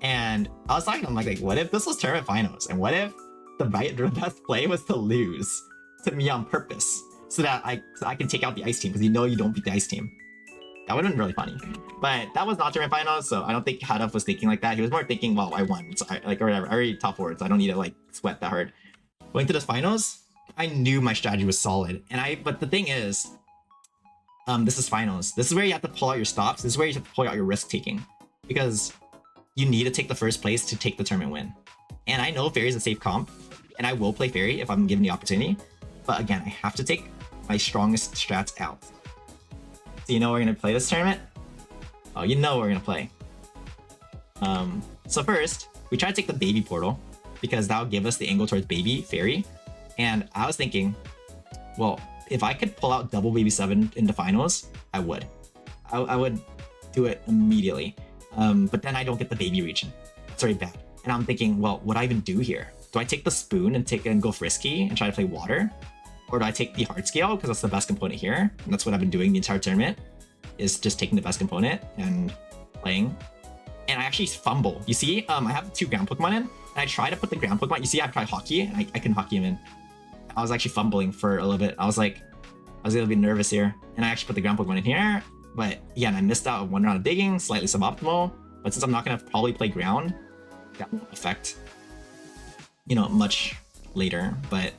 [SPEAKER 2] And I was talking to them like, what if this was tournament finals? And what if the best play was to lose to me on purpose so that I can take out the ice team, because you don't beat the ice team. That would have been really funny. But that was not tournament finals, so I don't think Hadaf was thinking like that. He was more thinking, well, I won, so or whatever. I already top forward, so I don't need to like sweat that hard. Going to this finals, I knew my strategy was solid, but the thing is, this is finals. This is where you have to pull out your stops. This is where you have to pull out your risk taking, because you need to take the first place to take the tournament win. And I know Fairy is a safe comp, and I will play Fairy if I'm given the opportunity. But again, I have to take my strongest strats out. So you know we're gonna play this tournament? Oh, you know we're gonna play. So first, we try to take the baby portal, because that'll give us the angle towards baby Fairy. And I was thinking, well, if I could pull out double baby 7 into finals, I would. I would do it immediately. But then I don't get the baby region. It's very bad. And I'm thinking, well, what do I even do here? Do I take the spoon and go frisky and try to play water? Or do I take the hard scale, because that's the best component here? And that's what I've been doing the entire tournament, is just taking the best component and playing. And I actually fumble. You see, I have 2 ground Pokemon in, and I try to put the ground Pokemon. You see, I try hockey, and I can hockey him in. I was actually fumbling for a little bit. I was a little bit nervous here. And I actually put the ground Pokemon in here. But yeah, and I missed out on 1 round of digging, slightly suboptimal. But since I'm not going to probably play ground, that won't affect, much later. But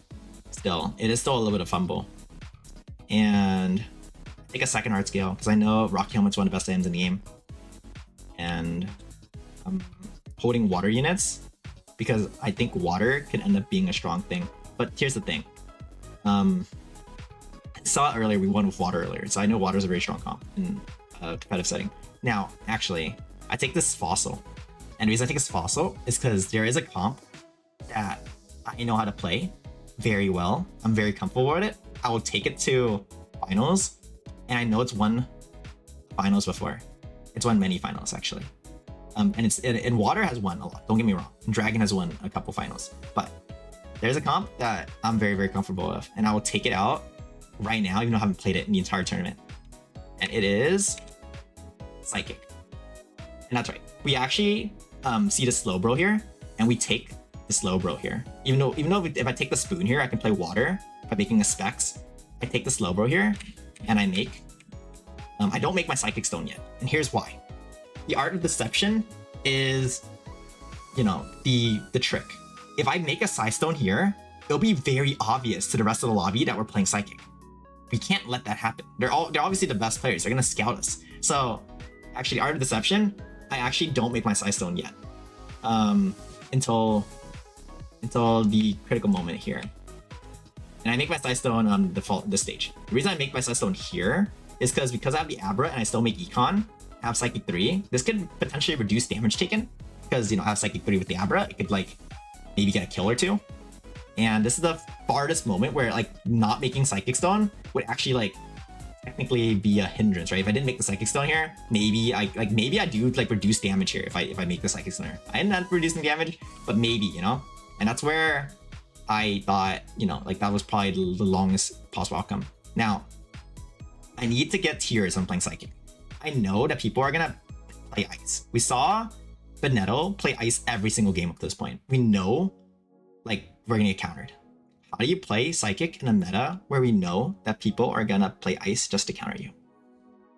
[SPEAKER 2] still, it is still a little bit of fumble. And I take a second hard scale, because I know Rocky Helmet's one of the best items in the game. And I'm holding water units, because I think water can end up being a strong thing. But here's the thing. I saw it earlier, we won with water earlier, so I know water is a very strong comp in a competitive setting. Now, actually, I take this fossil. And the reason I take this fossil is because there is a comp that I know how to play very well. I'm very comfortable with it. I will take it to finals, and I know it's won finals before. It's won many finals, actually. And water has won a lot, don't get me wrong. And Dragon has won a couple finals. But there's a comp that I'm very, very comfortable with, and I will take it out right now, even though I haven't played it in the entire tournament. And it is Psychic. And that's right. We actually see the Slowbro here, and we take the Slowbro here. Even though if I take the spoon here, I can play water by making a Specs. I take the Slowbro here, and I make... I don't make my Psychic Stone yet, and here's why. The art of deception is, the trick. If I make a Psy Stone here, it'll be very obvious to the rest of the lobby that we're playing Psychic. We can't let that happen. They're obviously the best players. They're gonna scout us. So, actually, art of deception, I actually don't make my Psy Stone yet, until the critical moment here. And I make my Psy Stone on default this stage. The reason I make my Psy Stone here is because I have the Abra and I still make Econ. I have Psychic 3. This could potentially reduce damage taken, because I have Psychic 3 with the Abra. It could maybe get a kill or 2. And this is the farthest moment where not making Psychic Stone would actually technically be a hindrance, right? If I didn't make the Psychic Stone here, maybe I do reduce damage here if I make the Psychic Stone here. I didn't end up reducing damage, but maybe, and that's where I thought, that was probably the longest possible outcome. Now, I need to get tiers when I'm playing Psychic. I know that people are gonna play Ice. We saw Benetto play Ice every single game up to this point. We know, we're gonna get countered. How do you play Psychic in a meta where we know that people are gonna play Ice just to counter you?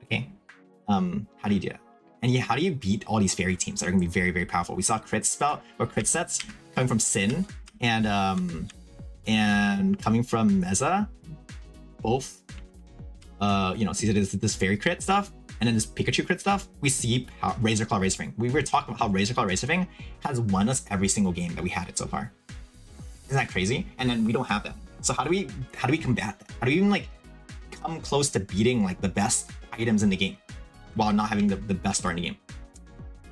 [SPEAKER 2] Okay, how do you do that? And how do you beat all these fairy teams that are gonna be very, very powerful? We saw crit sets coming from Sin and coming from Meza, both. See this fairy crit stuff, and then this Pikachu crit stuff. We see how Razor Claw Razor Fang. We were talking about how Razor Claw Razor Fang has won us every single game that we had it so far. Isn't that crazy? And then we don't have that. So how do we combat that? How do we even come close to beating the best items in the game while not having the best start in the game?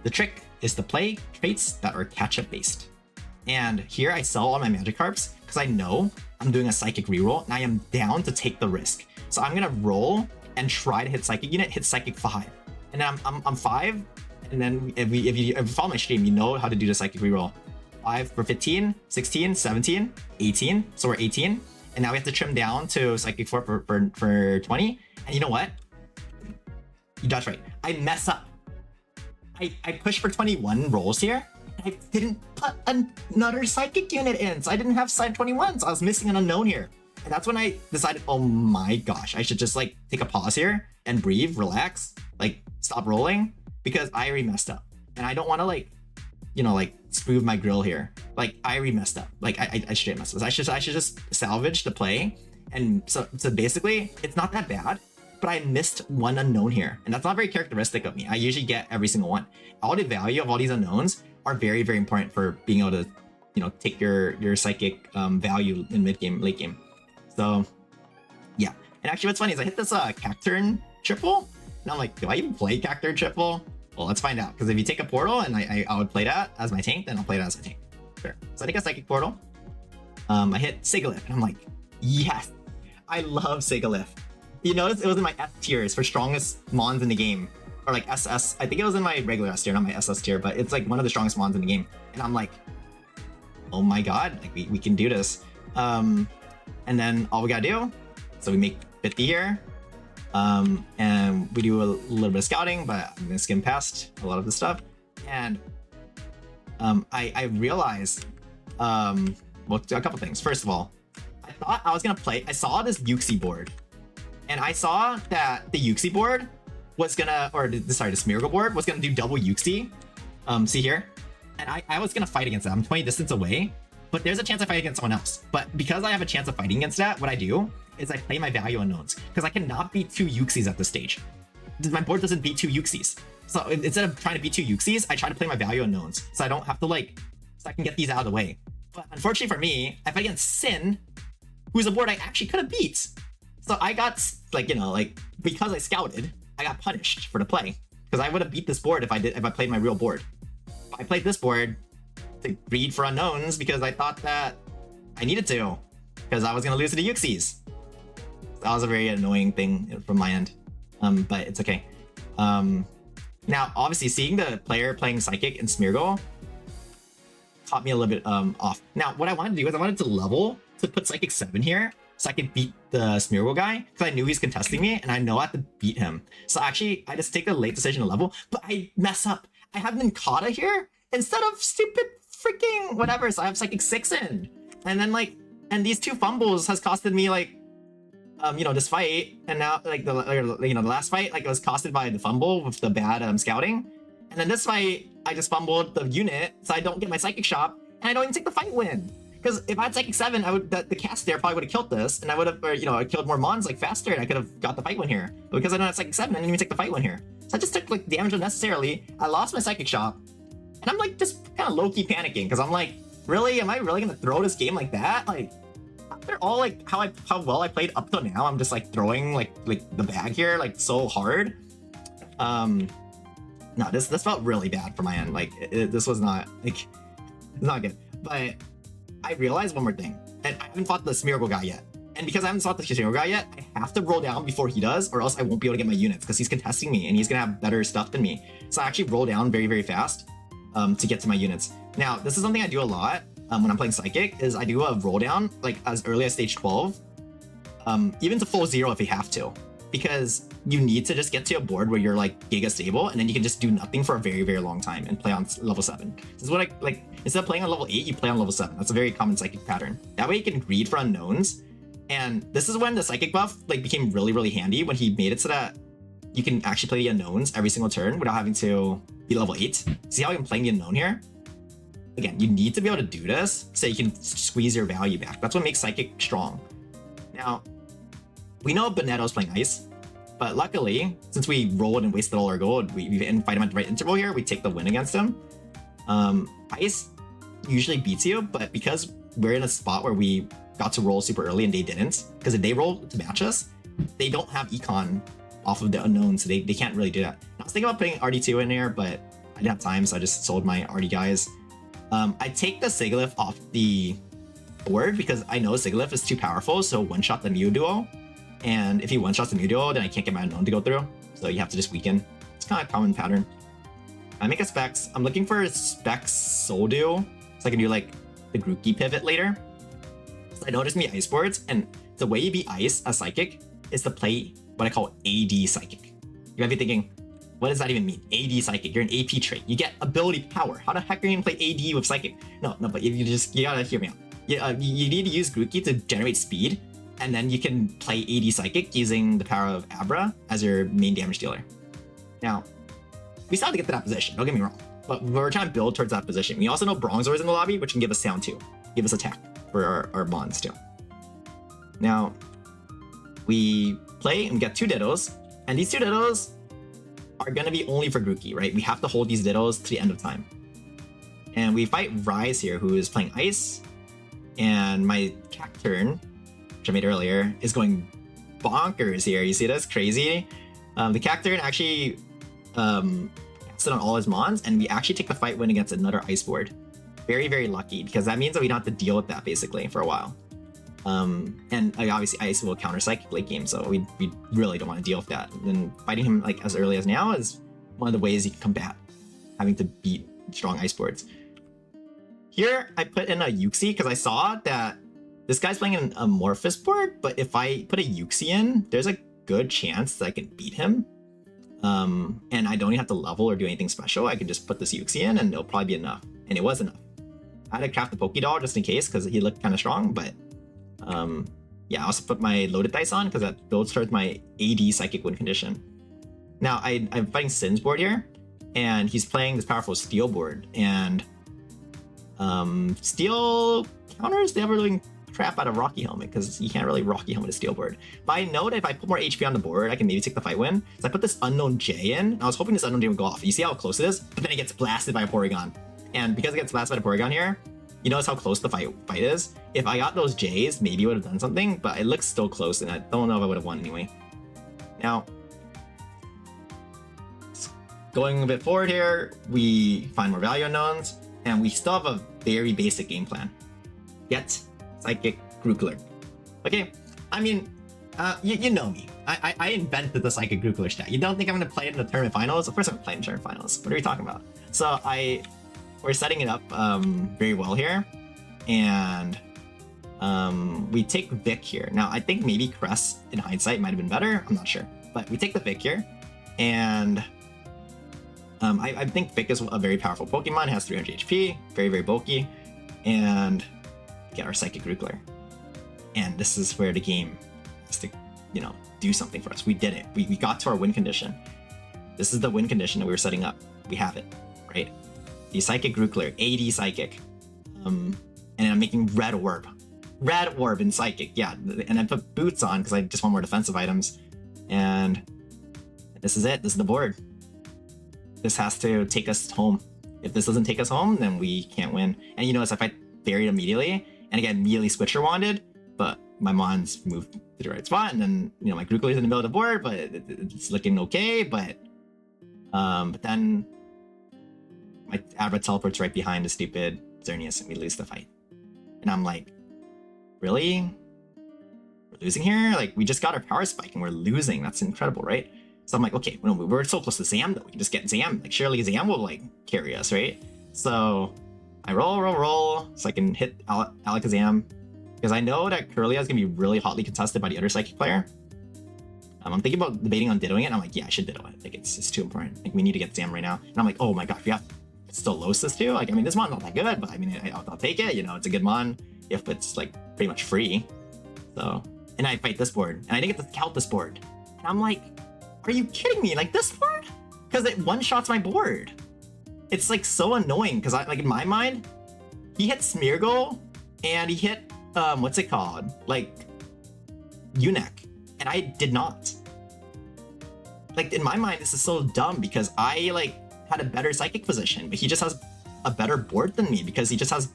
[SPEAKER 2] The trick is to play traits that are catch-up based. And here I sell all my Magikarps because I know I'm doing a Psychic reroll and I am down to take the risk. So I'm gonna roll and try to hit Psychic unit, hit Psychic 5. And then I'm 5, and then if you follow my stream, you know how to do the Psychic reroll. 5 for 15, 16, 17. 18. So we're 18. And now we have to trim down to Psychic 4 for 20. And you know what? That's right. I mess up. I pushed for 21 rolls here. And I didn't put another Psychic unit in. So I didn't have side 21. So I was missing an unknown here. And that's when I decided, oh my gosh, I should just like take a pause here and breathe, relax, like stop rolling, because I already messed up. And I don't want to like, you know, like smooth my grill here. Like I already messed up. Like I straight messed up. I should just salvage the play. And so basically it's not that bad, but I missed one unknown here. And that's not very characteristic of me. I usually get every single one. All the value of all these unknowns are very, very important for being able to, you know, take your psychic value in mid game, late game. So yeah. And actually what's funny is I hit this Cacturn triple. And I'm like, do I even play Cacturn triple? Well, let's find out. Because if you take a portal and I would play that as my tank, then I'll play that as my tank. Sure. So I take a psychic portal. I hit Sigalith and I'm like, yes, I love Sigalith. You notice it was in my S tiers for strongest mons in the game. Or like SS. I think it was in my regular S tier, not my SS tier, but it's like one of the strongest mons in the game. And I'm like, oh my god, like we can do this. And then all we gotta do, so we make 50 here. And we do a little bit of scouting, but I'm gonna skim past a lot of the stuff. And I realized, well, a couple things. First of all, I thought I was gonna play, I saw this Yuxi board. And I saw that the Yuxi board was gonna, or the Smeargle board was gonna do double Yuxi. See here? And I was gonna fight against that. I'm 20 distance away, but there's a chance I fight against someone else. But because I have a chance of fighting against that, what I do is I play my value unknowns, because I cannot beat 2 Yuxis at this stage. My board doesn't beat 2 Yuxis. So instead of trying to beat 2 Yuxis, I try to play my value unknowns, so I don't have to like, so I can get these out of the way. But unfortunately for me, I fight against Sin, who's a board I actually could have beat. So I got, like, you know, like, because I scouted, I got punished for the play. Because I would have beat this board if I played my real board. But I played this board to breed for unknowns because I thought that I needed to. Because I was going to lose to the Yuxis. That was a very annoying thing from my end. But it's okay. Now, obviously, seeing the player playing Psychic and Smeargle caught me a little bit off. Now, what I wanted to do is I wanted to level to put Psychic 7 here, so I could beat the Smeargle guy, because I knew he's contesting me and I know I have to beat him. So actually, I just take a late decision to level, but I mess up. I have Ninkata here instead of stupid freaking whatever, so I have Psychic 6 in. And then like, and these 2 fumbles has costed me like, you know, this fight, and now like the last fight, like it was costed by the fumble with the bad scouting. And then this fight, I just fumbled the unit, so I don't get my Psychic shop, and I don't even take the fight win. Because if I had Psychic 7, I would the cast there probably would have killed this, and I would have, or, you know, I killed more mons like faster, and I could have got the fight win here. But because I don't have Psychic 7, I didn't even take the fight win here. So I just took like damage unnecessarily. I lost my Psychic shop, and I'm like just kind of low-key panicking, because I'm like, really? Am I really gonna throw this game like that? Like, after all like how well I played up till now, I'm just like throwing like the bag here like so hard. No, this felt really bad for my end. Like this was not like, it's not good. But I realized one more thing, and I haven't fought the Smeargle guy yet. And because I haven't fought the Smeargle guy yet, I have to roll down before he does, or else I won't be able to get my units, because he's contesting me and he's gonna have better stuff than me. So I actually roll down very, very fast to get to my units. Now, this is something I do a lot when I'm playing Psychic, is I do a roll down like as early as stage 12, even to full 0 if you have to. Because you need to just get to a board where you're like giga stable, and then you can just do nothing for a very, very long time and play on level 7. This is what I like. Instead of playing on level 8, you play on level 7. That's a very common Psychic pattern. That way you can greed for unknowns. And this is when the Psychic buff like became really, really handy, when he made it so that you can actually play the unknowns every single turn without having to be level 8. See how I'm playing the unknown here? Again, you need to be able to do this so you can squeeze your value back. That's what makes Psychic strong. Now, we know Bonetto's playing Ice, but luckily, since we rolled and wasted all our gold, we didn't fight him at the right interval here, we take the win against him. Ice usually beats you, but because we're in a spot where we got to roll super early and they didn't, because if they roll to match us, they don't have econ off of the unknown, so they can't really do that. I was thinking about putting RD2 in here, but I didn't have time, so I just sold my RD guys. I take the Sigalith off the board because I know Sigalith is too powerful, so one-shot the Mew duo. And if he one-shots the Mew duo, then I can't get my unknown to go through. So you have to just weaken. It's kind of a common pattern. I make a Specs. I'm looking for a Specs Soldu, so I can do like the Grookey pivot later. So I noticed me ice boards, and the way you beat ice as psychic is to play what I call AD psychic. You might be thinking, what does that even mean? AD psychic. You're an AP trait. You get ability power. How the heck are you gonna play AD with psychic? No, but you gotta hear me out. You need to use Grookey to generate speed, and then you can play AD psychic using the power of Abra as your main damage dealer. Now, we still have to get to that position. Don't get me wrong, but we're trying to build towards that position. We also know Bronzor is in the lobby, which can give us sound too, give us attack for our bonds too. Now, we play and get 2 Dittos, and these 2 Dittos are gonna be only for Grookey, right? We have to hold these Dittos to the end of time. And we fight Rise here, who is playing Ice, and my Cacturn, which I made earlier, is going bonkers here. You see this? Crazy. The Cacturn actually casted on all his mons, and we actually take the fight win against another Ice board. Very, very lucky, because that means that we don't have to deal with that, basically, for a while. And obviously Ice will counter Psychic late game, so we really don't want to deal with that. And fighting him like as early as now is one of the ways you can combat having to beat strong Ice boards. Here, I put in a Yuxi because I saw that this guy's playing an Amorphous board, but if I put a Yuxi in, there's a good chance that I can beat him. And I don't even have to level or do anything special. I can just put this Yuxi in and it'll probably be enough. And it was enough. I had to craft the Pokédoll just in case because he looked kind of strong, but yeah, I also put my loaded dice on because that builds towards my AD psychic win condition. Now I'm fighting Sin's board here, and he's playing this powerful Steel board, and Steel counters, they ever doing crap out of Rocky Helmet because you can't really Rocky Helmet a Steel board. But I know that if I put more HP on the board, I can maybe take the fight win. So I put this Unknown J in. I was hoping this Unknown J would go off. You see how close it is? But then it gets blasted by a Porygon. And because it gets blasted by a Porygon here, you notice how close the fight is? If I got those J's, maybe it would have done something, but it looks still close, and I don't know if I would have won anyway. Now, going a bit forward here, we find more value unknowns, and we still have a very basic game plan. Get Psychic Grookler. Okay, I mean, you know me. I invented the Psychic Grookler stat. You don't think I'm going to play it in the tournament finals? Of course I'm going to play it in the tournament finals. What are we talking about? So we're setting it up very well here, and we take Vic here. Now, I think maybe Cress in hindsight might have been better. I'm not sure, but we take the Vic here, and I think Vic is a very powerful Pokemon. It has 300 HP, very, very bulky, and get our Psychic Grookler. And this is where the game has to, do something for us. We did it. We got to our win condition. This is the win condition that we were setting up. We have it, right? The Psychic Grookler, AD Psychic. And I'm making Red Orb. Red Orb in Psychic, yeah. And I put Boots on because I just want more defensive items. And this is it. This is the board. This has to take us home. If this doesn't take us home, then we can't win. And you notice if I buried immediately, and again, immediately Switcher wanded, but my Mons moved to the right spot, and then, my Grookler's in the middle of the board, but it's looking okay, but then my Abra teleports right behind the stupid Xerneas, and we lose the fight. And I'm like, really? We're losing here? Like, we just got our power spike and we're losing. That's incredible, right? So I'm like, okay, well, we're so close to Zam that we can just get Zam. Like, surely Zam will, carry us, right? So I roll, so I can hit Alakazam. Because I know that Kirlia is going to be really hotly contested by the other Psychic player. I'm thinking about debating on dittoing it, and I'm like, yeah, I should ditto it. Like, it's too important. Like, we need to get Zam right now. And I'm like, oh my gosh, we have Stolosis too? Like, I mean, this mon's not that good, but I mean, I'll take it. It's a good mon if it's, pretty much free. So, and I fight this board, and I didn't get to count this board. And I'm like, are you kidding me? Like, this board? Because it one-shots my board. It's, so annoying, because in my mind, he hit Smeargle, and he hit, what's it called? Eunuch. And I did not. In my mind, this is so dumb because I, had a better Psychic position, but he just has a better board than me because he just has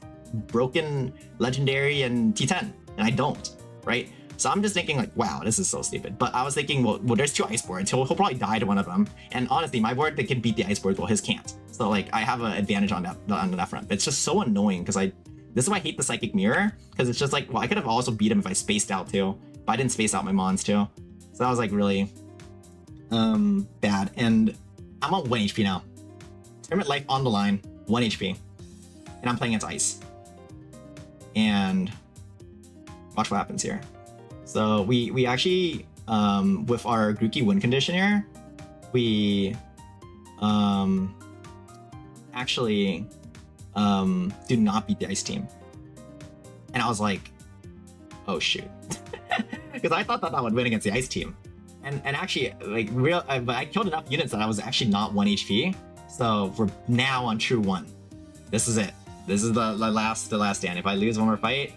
[SPEAKER 2] broken Legendary and T10, and I don't, right? So I'm just thinking, wow, this is so stupid. But I was thinking, well, there's 2 ice boards. He'll probably die to one of them. And honestly, my board that can beat the ice board, well, his can't. So, I have an advantage on that front. But it's just so annoying because this is why I hate the Psychic Mirror, because it's just well, I could have also beat him if I spaced out too, but I didn't space out my Mons too. So that was really bad. And I'm on 1 HP now. Tournament life on the line, 1 HP. And I'm playing against Ice. And Watch what happens here. So we actually with our Grookey win condition here, we actually do not beat the ice team. And I was like, oh shoot. Because I thought that would win against the ice team. And actually, like but I killed enough units that I was actually not 1 HP. So we're now on true 1. This is it. This is the last stand. If I lose one more fight,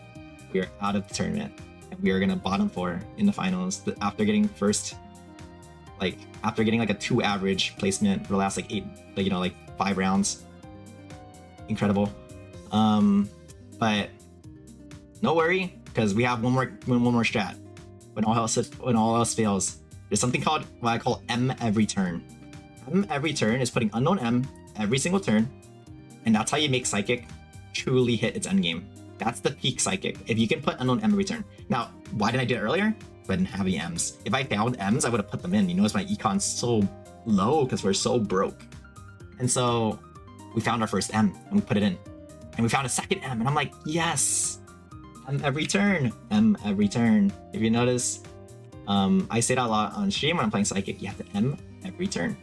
[SPEAKER 2] we are out of the tournament. And we are gonna bottom 4 in the finals after getting like a 2 average placement for the last like 8, like 5 rounds. Incredible. But no worry, because we have one more strat. When all else fails, there's something called what I call M every turn. M every turn is putting unknown M every single turn, and that's how you make Psychic truly hit its endgame. That's the peak Psychic. If you can put unknown M every turn. Now, why didn't I do it earlier? I didn't have any M's. If I found M's, I would have put them in. You notice my econ's so low because we're so broke. And so we found our first M and we put it in. And we found a second M, and I'm like, yes! M every turn. M every turn. If you notice, I say that a lot on stream when I'm playing Psychic. You have to M every turn.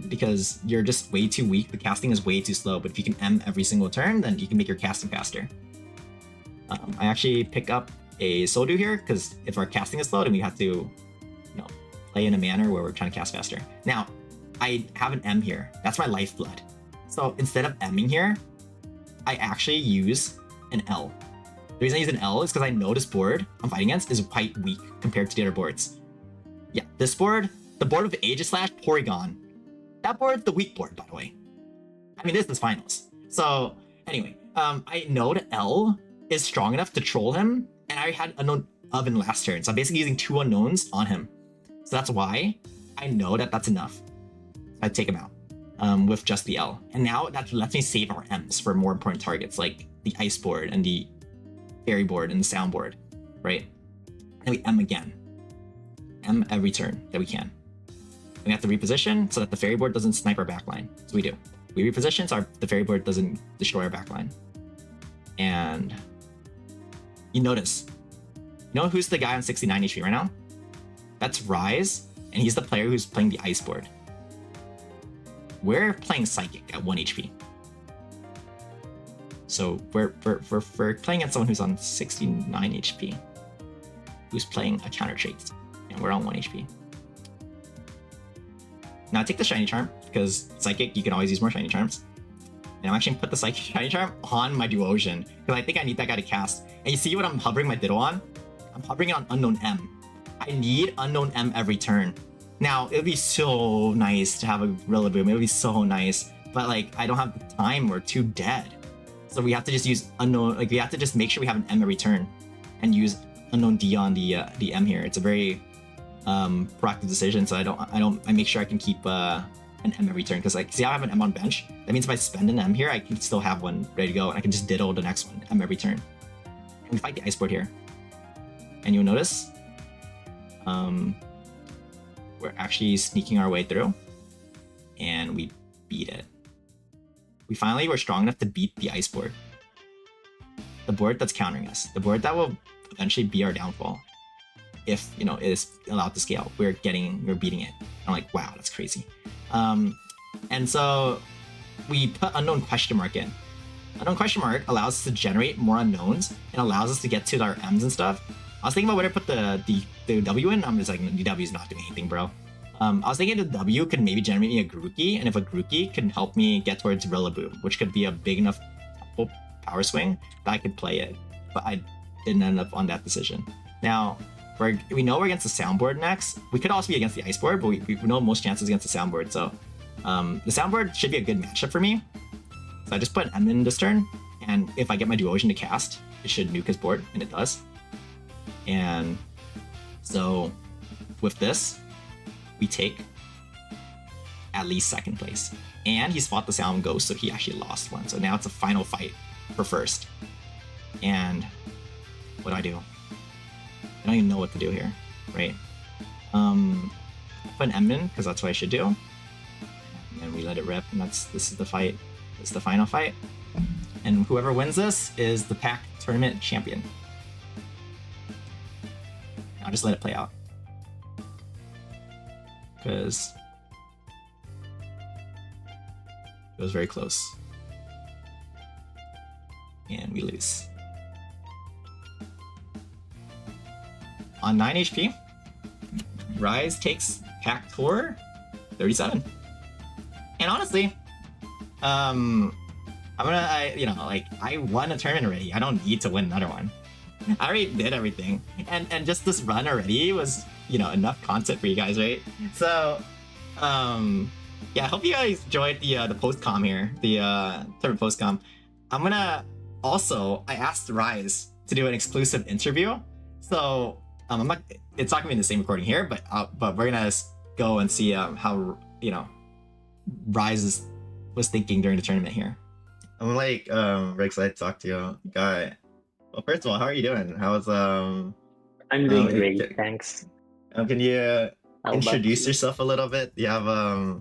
[SPEAKER 2] Because you're just way too weak. The casting is way too slow. But if you can M every single turn, then you can make your casting faster. I actually pick up a Soldu here because if our casting is slow, then we have to, play in a manner where we're trying to cast faster. Now, I have an M here. That's my lifeblood. So instead of M'ing here, I actually use an L. The reason I use an L is because I know this board I'm fighting against is quite weak compared to the other boards. Yeah, this board, the board with Aegis Slash, Porygon. That board's the weak board, by the way. I mean, this is finals. So anyway, I know that L is strong enough to troll him, and I had unknown Oven last turn, so I'm basically using 2 unknowns on him. So that's why I know that that's enough. I take him out with just the L. And now that lets me save our M's for more important targets like the ice board and the fairy board and the sound board, right? And we M again. M every turn that we can. And we have to reposition so that the fairy board doesn't snipe our backline. So we do. We reposition so the fairy board doesn't destroy our backline. And you notice, who's the guy on 69 HP right now? That's Rise, and he's the player who's playing the ice board. We're playing Psychic at 1 HP. So we're playing against someone who's on 69 HP, who's playing a counter trait, and we're on 1 HP. Now I take the Shiny Charm, because Psychic, you can always use more Shiny Charms. And I'm actually gonna put the Psychic Shiny Charm on my Duosion, because I think I need that guy to cast. And you see what I'm hovering my Ditto on? I'm hovering it on Unknown M. I need Unknown M every turn. Now, it would be so nice to have a Rillaboom. It would be so nice. But, I don't have the time. We're too dead. So we have to just use Unknown... we have to just make sure we have an M every turn. And use Unknown D on the M here. It's a very proactive decision. So I make sure I can keep an M every turn. Because, see how I have an M on bench? That means if I spend an M here, I can still have one ready to go. And I can just Ditto the next one. M every turn. And we fight the Ice Board here. And you'll notice... we're actually sneaking our way through, and we beat it. We finally were strong enough to beat the ice board. The board that's countering us. The board that will eventually be our downfall. If, it is allowed to scale. We're beating it. I'm like, wow, that's crazy. And so we put Unknown question mark in. Unknown question mark allows us to generate more unknowns and allows us to get to our M's and stuff. I was thinking about whether to put the W in. I'm just like, the W is not doing anything, bro. I was thinking the W could maybe generate me a Grookey, and if a Grookey can help me get towards Rillaboom, which could be a big enough power swing that I could play it. But I didn't end up on that decision. Now, we know we're against the soundboard next. We could also be against the ice board, but we know most chances against the soundboard. So the soundboard should be a good matchup for me. So I just put an M in this turn, and if I get my Duosion to cast, it should nuke his board, and it does. And so with this, we take at least second place. And he's fought the Sound Ghost, so he actually lost one. So now it's a final fight for first. And what do? I don't even know what to do here, right? Put an M in, because that's what I should do. And then we let it rip, and this is the fight. This is the final fight. And whoever wins this is the pack tournament champion. I'll just let it play out. Because it was very close. And we lose. On 9 HP, Rise takes Pack Tour 37. And honestly, I won a tournament already. I don't need to win another one. I already did everything. And just this run already was, enough content for you guys, right? So, yeah, I hope you guys enjoyed the post-com here, the tournament post-com. I asked Rise to do an exclusive interview. So, it's not gonna be in the same recording here, but we're gonna go and see how, Rise was thinking during the tournament here.
[SPEAKER 1] I'm very excited to talk to you, guy. Well, first of all, how are you doing? How's
[SPEAKER 5] I'm doing great, thanks.
[SPEAKER 1] Can you
[SPEAKER 5] How
[SPEAKER 1] introduce
[SPEAKER 5] about you?
[SPEAKER 1] yourself a little bit? Do you have how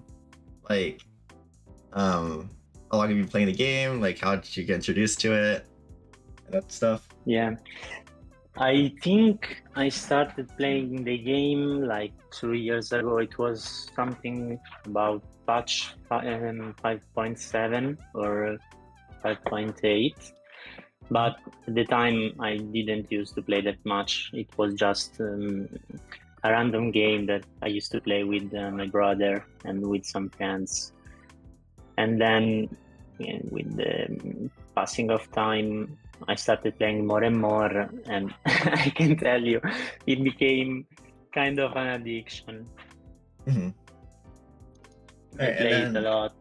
[SPEAKER 1] long have you been playing the game? Like, how did you get introduced to it? And that stuff.
[SPEAKER 5] Yeah, I think I started playing the game like 2 years ago. It was something about patch 5.7 or 5.8. But at the time, I didn't used to play that much. It was just a random game that I used to play with my brother and with some friends. And then, with the passing of time, I started playing more and more, and I can tell you, it became kind of an addiction.
[SPEAKER 1] Mm-hmm.
[SPEAKER 5] I play it a lot.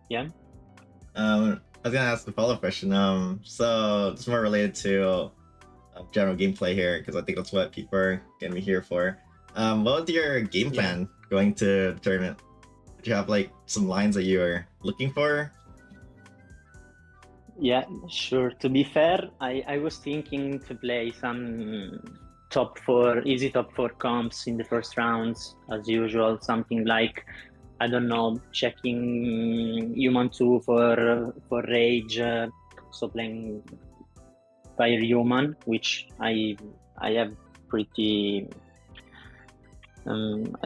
[SPEAKER 5] Yeah.
[SPEAKER 1] I was gonna ask a follow-up question. So it's more related to general gameplay here, because I think that's what people are gonna be here for. What was your game plan going to the tournament? Did you have some lines that you were looking for?
[SPEAKER 5] Yeah, sure. To be fair, I was thinking to play some easy top four comps in the first rounds, as usual. Something like, I don't know, checking Human 2 for Rage, so playing Fire Human, which I have pretty, I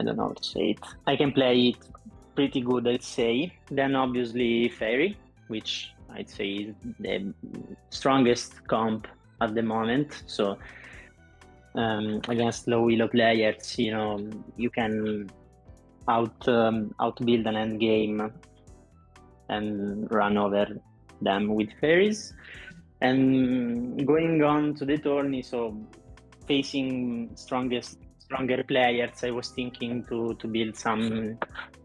[SPEAKER 5] don't know how to say it. I can play it pretty good, I'd say. Then obviously Fairy, which I'd say is the strongest comp at the moment. So against low elo players, you can outbuild an end game and run over them with fairies. And going on to the tourney, so facing stronger players, I was thinking to build some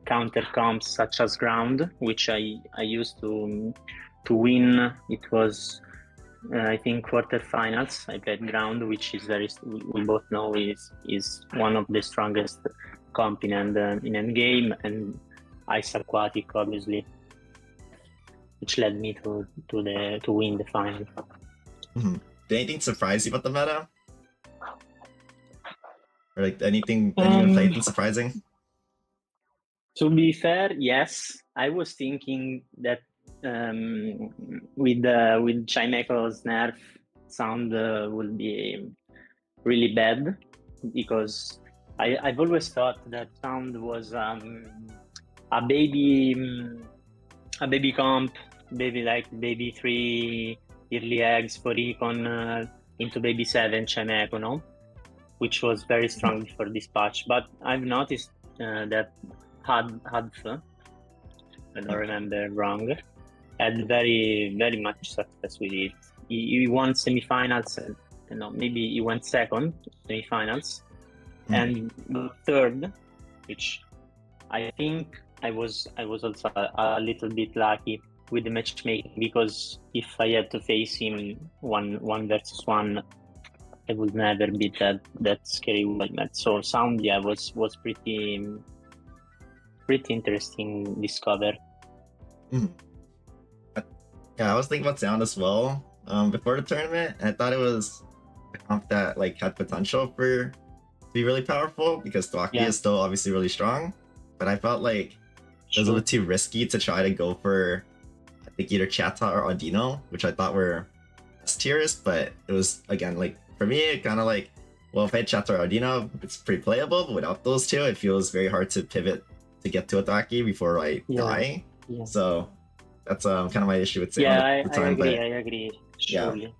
[SPEAKER 5] counter comps such as ground, which I used to win. It was I think quarterfinals. I played ground, which is we both know is one of the strongest comp in end game, and ice aquatic obviously, which led me to win the final.
[SPEAKER 1] Mm-hmm. Did anything surprise you about the meta? Or anything anyone played that's surprising?
[SPEAKER 5] To be fair, yes. I was thinking that with Chimeco's nerf, sound would be really bad, because I've always thought that sound was a baby comp, baby 3 early eggs for Econ into baby 7 Chimeco, no? Which was very strong for this patch. But I've noticed that Hadf, I don't remember wrong, had very, very much success with it. He won semifinals, maybe he went second semifinals, and third, which I think I was also a little bit lucky with the matchmaking, because if I had to face him one versus one, I would never beat that scary wild mat. So sound, yeah, was pretty interesting discover.
[SPEAKER 1] Yeah, I was thinking about sound as well. Before the tournament, and I thought it was a comp that had potential to be really powerful, because Thwaki is still obviously really strong. But I felt like it was a little too risky to try to go for, I think, either Chata or Audino, which I thought were S tiers, but it was, again, for me, it kind of well, if I had Chateau Audino, it's pretty playable, but without those two, it feels very hard to pivot to get to Ataki before I die.
[SPEAKER 5] Yeah.
[SPEAKER 1] So that's kind of my issue with Sam
[SPEAKER 5] Yeah,
[SPEAKER 1] at the time.
[SPEAKER 5] I agree.
[SPEAKER 1] Yeah.
[SPEAKER 5] Surely,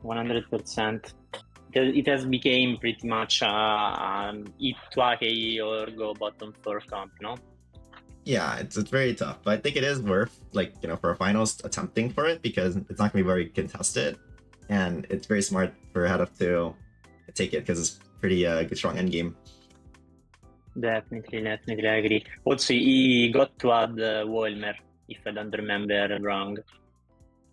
[SPEAKER 5] 100%. It has become pretty much eat to AKE or go bottom 4 comp, no?
[SPEAKER 1] Yeah, it's very tough, but I think it is worth, like, you know, for a finals attempting for it, because it's not gonna be very contested, and it's very smart for Hadaf to take it because it's pretty good, strong end game.
[SPEAKER 5] Definitely, I agree. Also, he got to add Wolmer, if I don't remember wrong,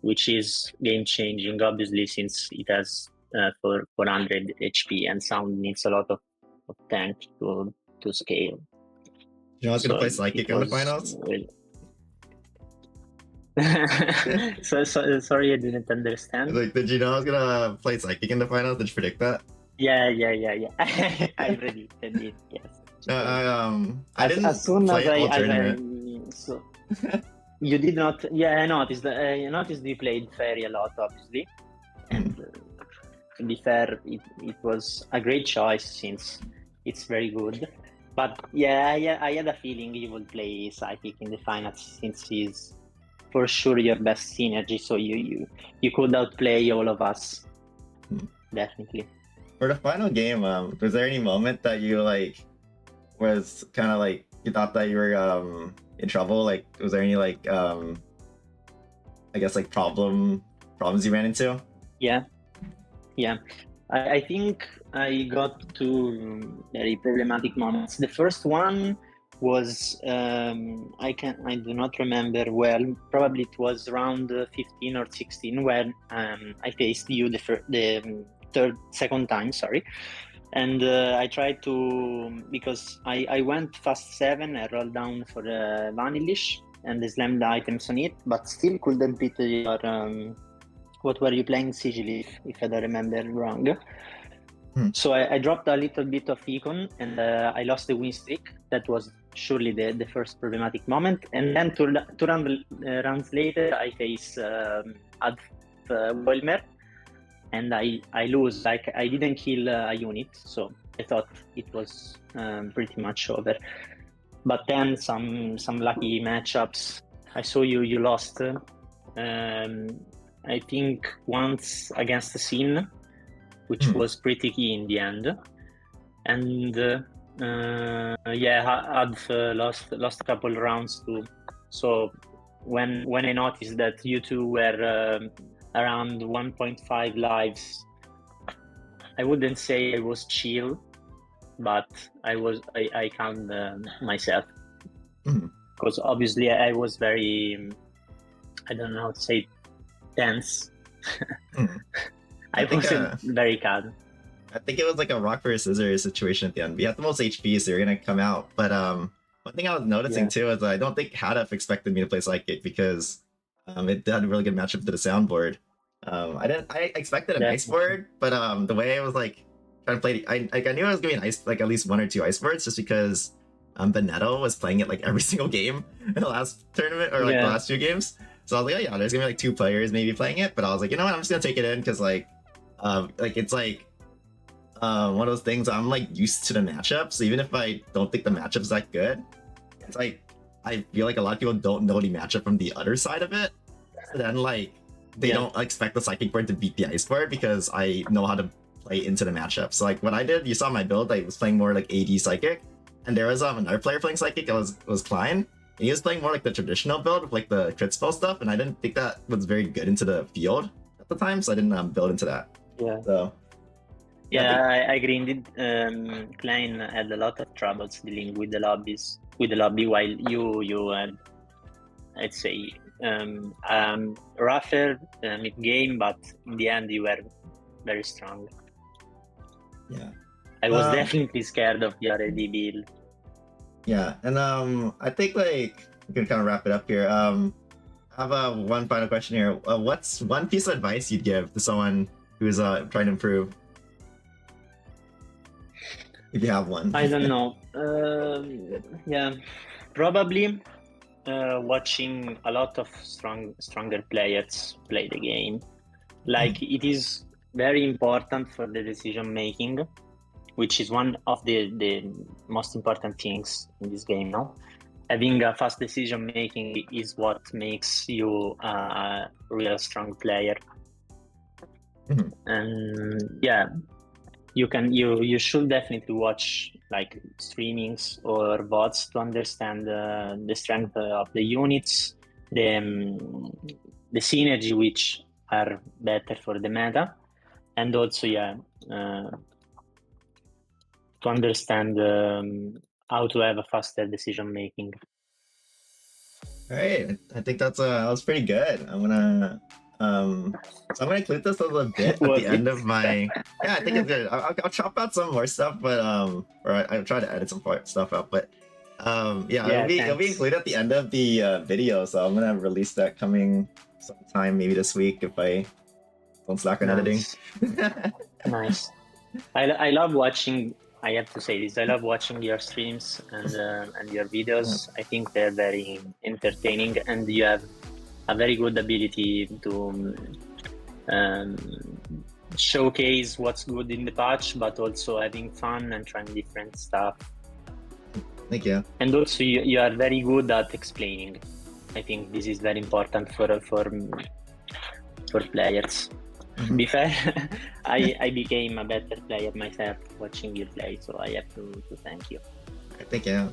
[SPEAKER 5] which is game changing, obviously, since it has 400 HP and Sound needs a lot of tank to scale.
[SPEAKER 1] You know, I was gonna play Psychic in the finals.
[SPEAKER 5] Sorry, I didn't understand.
[SPEAKER 1] Like, did you know I was gonna play Psychic in the finals? Did you predict that?
[SPEAKER 5] Yeah. I predicted it. Yes.
[SPEAKER 1] I didn't
[SPEAKER 5] as soon
[SPEAKER 1] play
[SPEAKER 5] as
[SPEAKER 1] all tournament.
[SPEAKER 5] so you did not. Yeah, I noticed. I noticed you played Fairy a lot, obviously. And to be fair, it was a great choice since it's very good. But yeah, I had a feeling you would play Psychic in the finals since he's for sure your best synergy. So you could outplay all of us. Definitely.
[SPEAKER 1] For the final game, was there any moment that you like was kind of like you thought that you were in trouble? Like, was there any like I guess like problems you ran into?
[SPEAKER 5] Yeah. I think I got two very problematic moments. The first one was I do not remember well. Probably it was around 15 or 16 when I faced you the second time. Sorry. And I tried to, because I went fast 7, I rolled down for Vanillish and slammed the items on it, but still couldn't beat your, what were you playing, Sigil, if I don't remember wrong. So I dropped a little bit of econ and I lost the win streak. That was surely the first problematic moment. And then two rounds later, I face Wolmer. And I lose, like I didn't kill a unit, so I thought it was pretty much over. But then some lucky matchups. I saw you lost. I think once against the Sin, which was pretty key in the end. And Adv lost a couple rounds too. So when I noticed that you two were around 1.5 lives, I wouldn't say I was chill, but I calmed myself, because obviously I was very, I don't know how to say, tense. I wasn't very calm.
[SPEAKER 1] I think it was like a rock paper scissors situation at the end. We had the most HP, so you're gonna come out. But one thing I was noticing too is I don't think Hadaf expected me to play Psychic because it had a really good matchup to the soundboard. I expected an ice board, but the way I was like trying to play, I knew I was gonna be ice, like at least 1 or 2 ice boards, just because Benetto was playing it like every single game in the last tournament or like the last 2 games. So I was like, oh yeah, there's gonna be like 2 players maybe playing it, but I was like, you know what, I'm just gonna take it in because like it's like one of those things I'm like used to the matchup. So even if I don't think the matchup's that good, it's like I feel like a lot of people don't know the matchup from the other side of it. So then like they don't expect the Psychic board to beat the Ice board because I know how to play into the matchup. So like what I did, you saw my build, I was playing more like AD Psychic, and there was another player playing Psychic. It was Klein, and he was playing more like the traditional build with like the crit spell stuff, and I didn't think that was very good into the field at the time, so I didn't build into that. So
[SPEAKER 5] I agree. Indeed, Klein had a lot of troubles dealing with the lobby, while you had, I'd say, rougher mid game, but in the end you were very strong. I was definitely scared of the RAD build.
[SPEAKER 1] And I think like we can kind of wrap it up here. I have one final question here. What's one piece of advice you'd give to someone who's trying to improve? If you have one.
[SPEAKER 5] I don't know. Probably watching a lot of stronger players play the game. Like it is very important for the decision making, which is one of the most important things in this game. No, having a fast decision making is what makes you a real strong player.
[SPEAKER 1] Mhm.
[SPEAKER 5] And yeah, you should definitely watch like streamings or VODs to understand the strength of the units, the synergy which are better for the meta, and also to understand how to have a faster decision making.
[SPEAKER 1] All right, I think that was pretty good. So I'm gonna include this a little bit at
[SPEAKER 5] Was
[SPEAKER 1] the end
[SPEAKER 5] it?
[SPEAKER 1] of my. Yeah, I think it's good. I'll chop out some more stuff, but I'll try to edit some stuff out. But yeah,
[SPEAKER 5] Yeah,
[SPEAKER 1] it'll be
[SPEAKER 5] thanks.
[SPEAKER 1] included at the end of the video. So I'm gonna release that coming sometime, maybe this week if I don't slack on editing.
[SPEAKER 5] Nice. Nice. I love watching. I have to say this. I love watching your streams and your videos. I think they're very entertaining, and you have a very good ability to um, showcase what's good in the patch, but also having fun and trying different stuff.
[SPEAKER 1] Thank you.
[SPEAKER 5] And also, you are very good at explaining. I think this is very important for players. To be fair, I became a better player myself watching you play, so I have to thank you.
[SPEAKER 1] Thank you.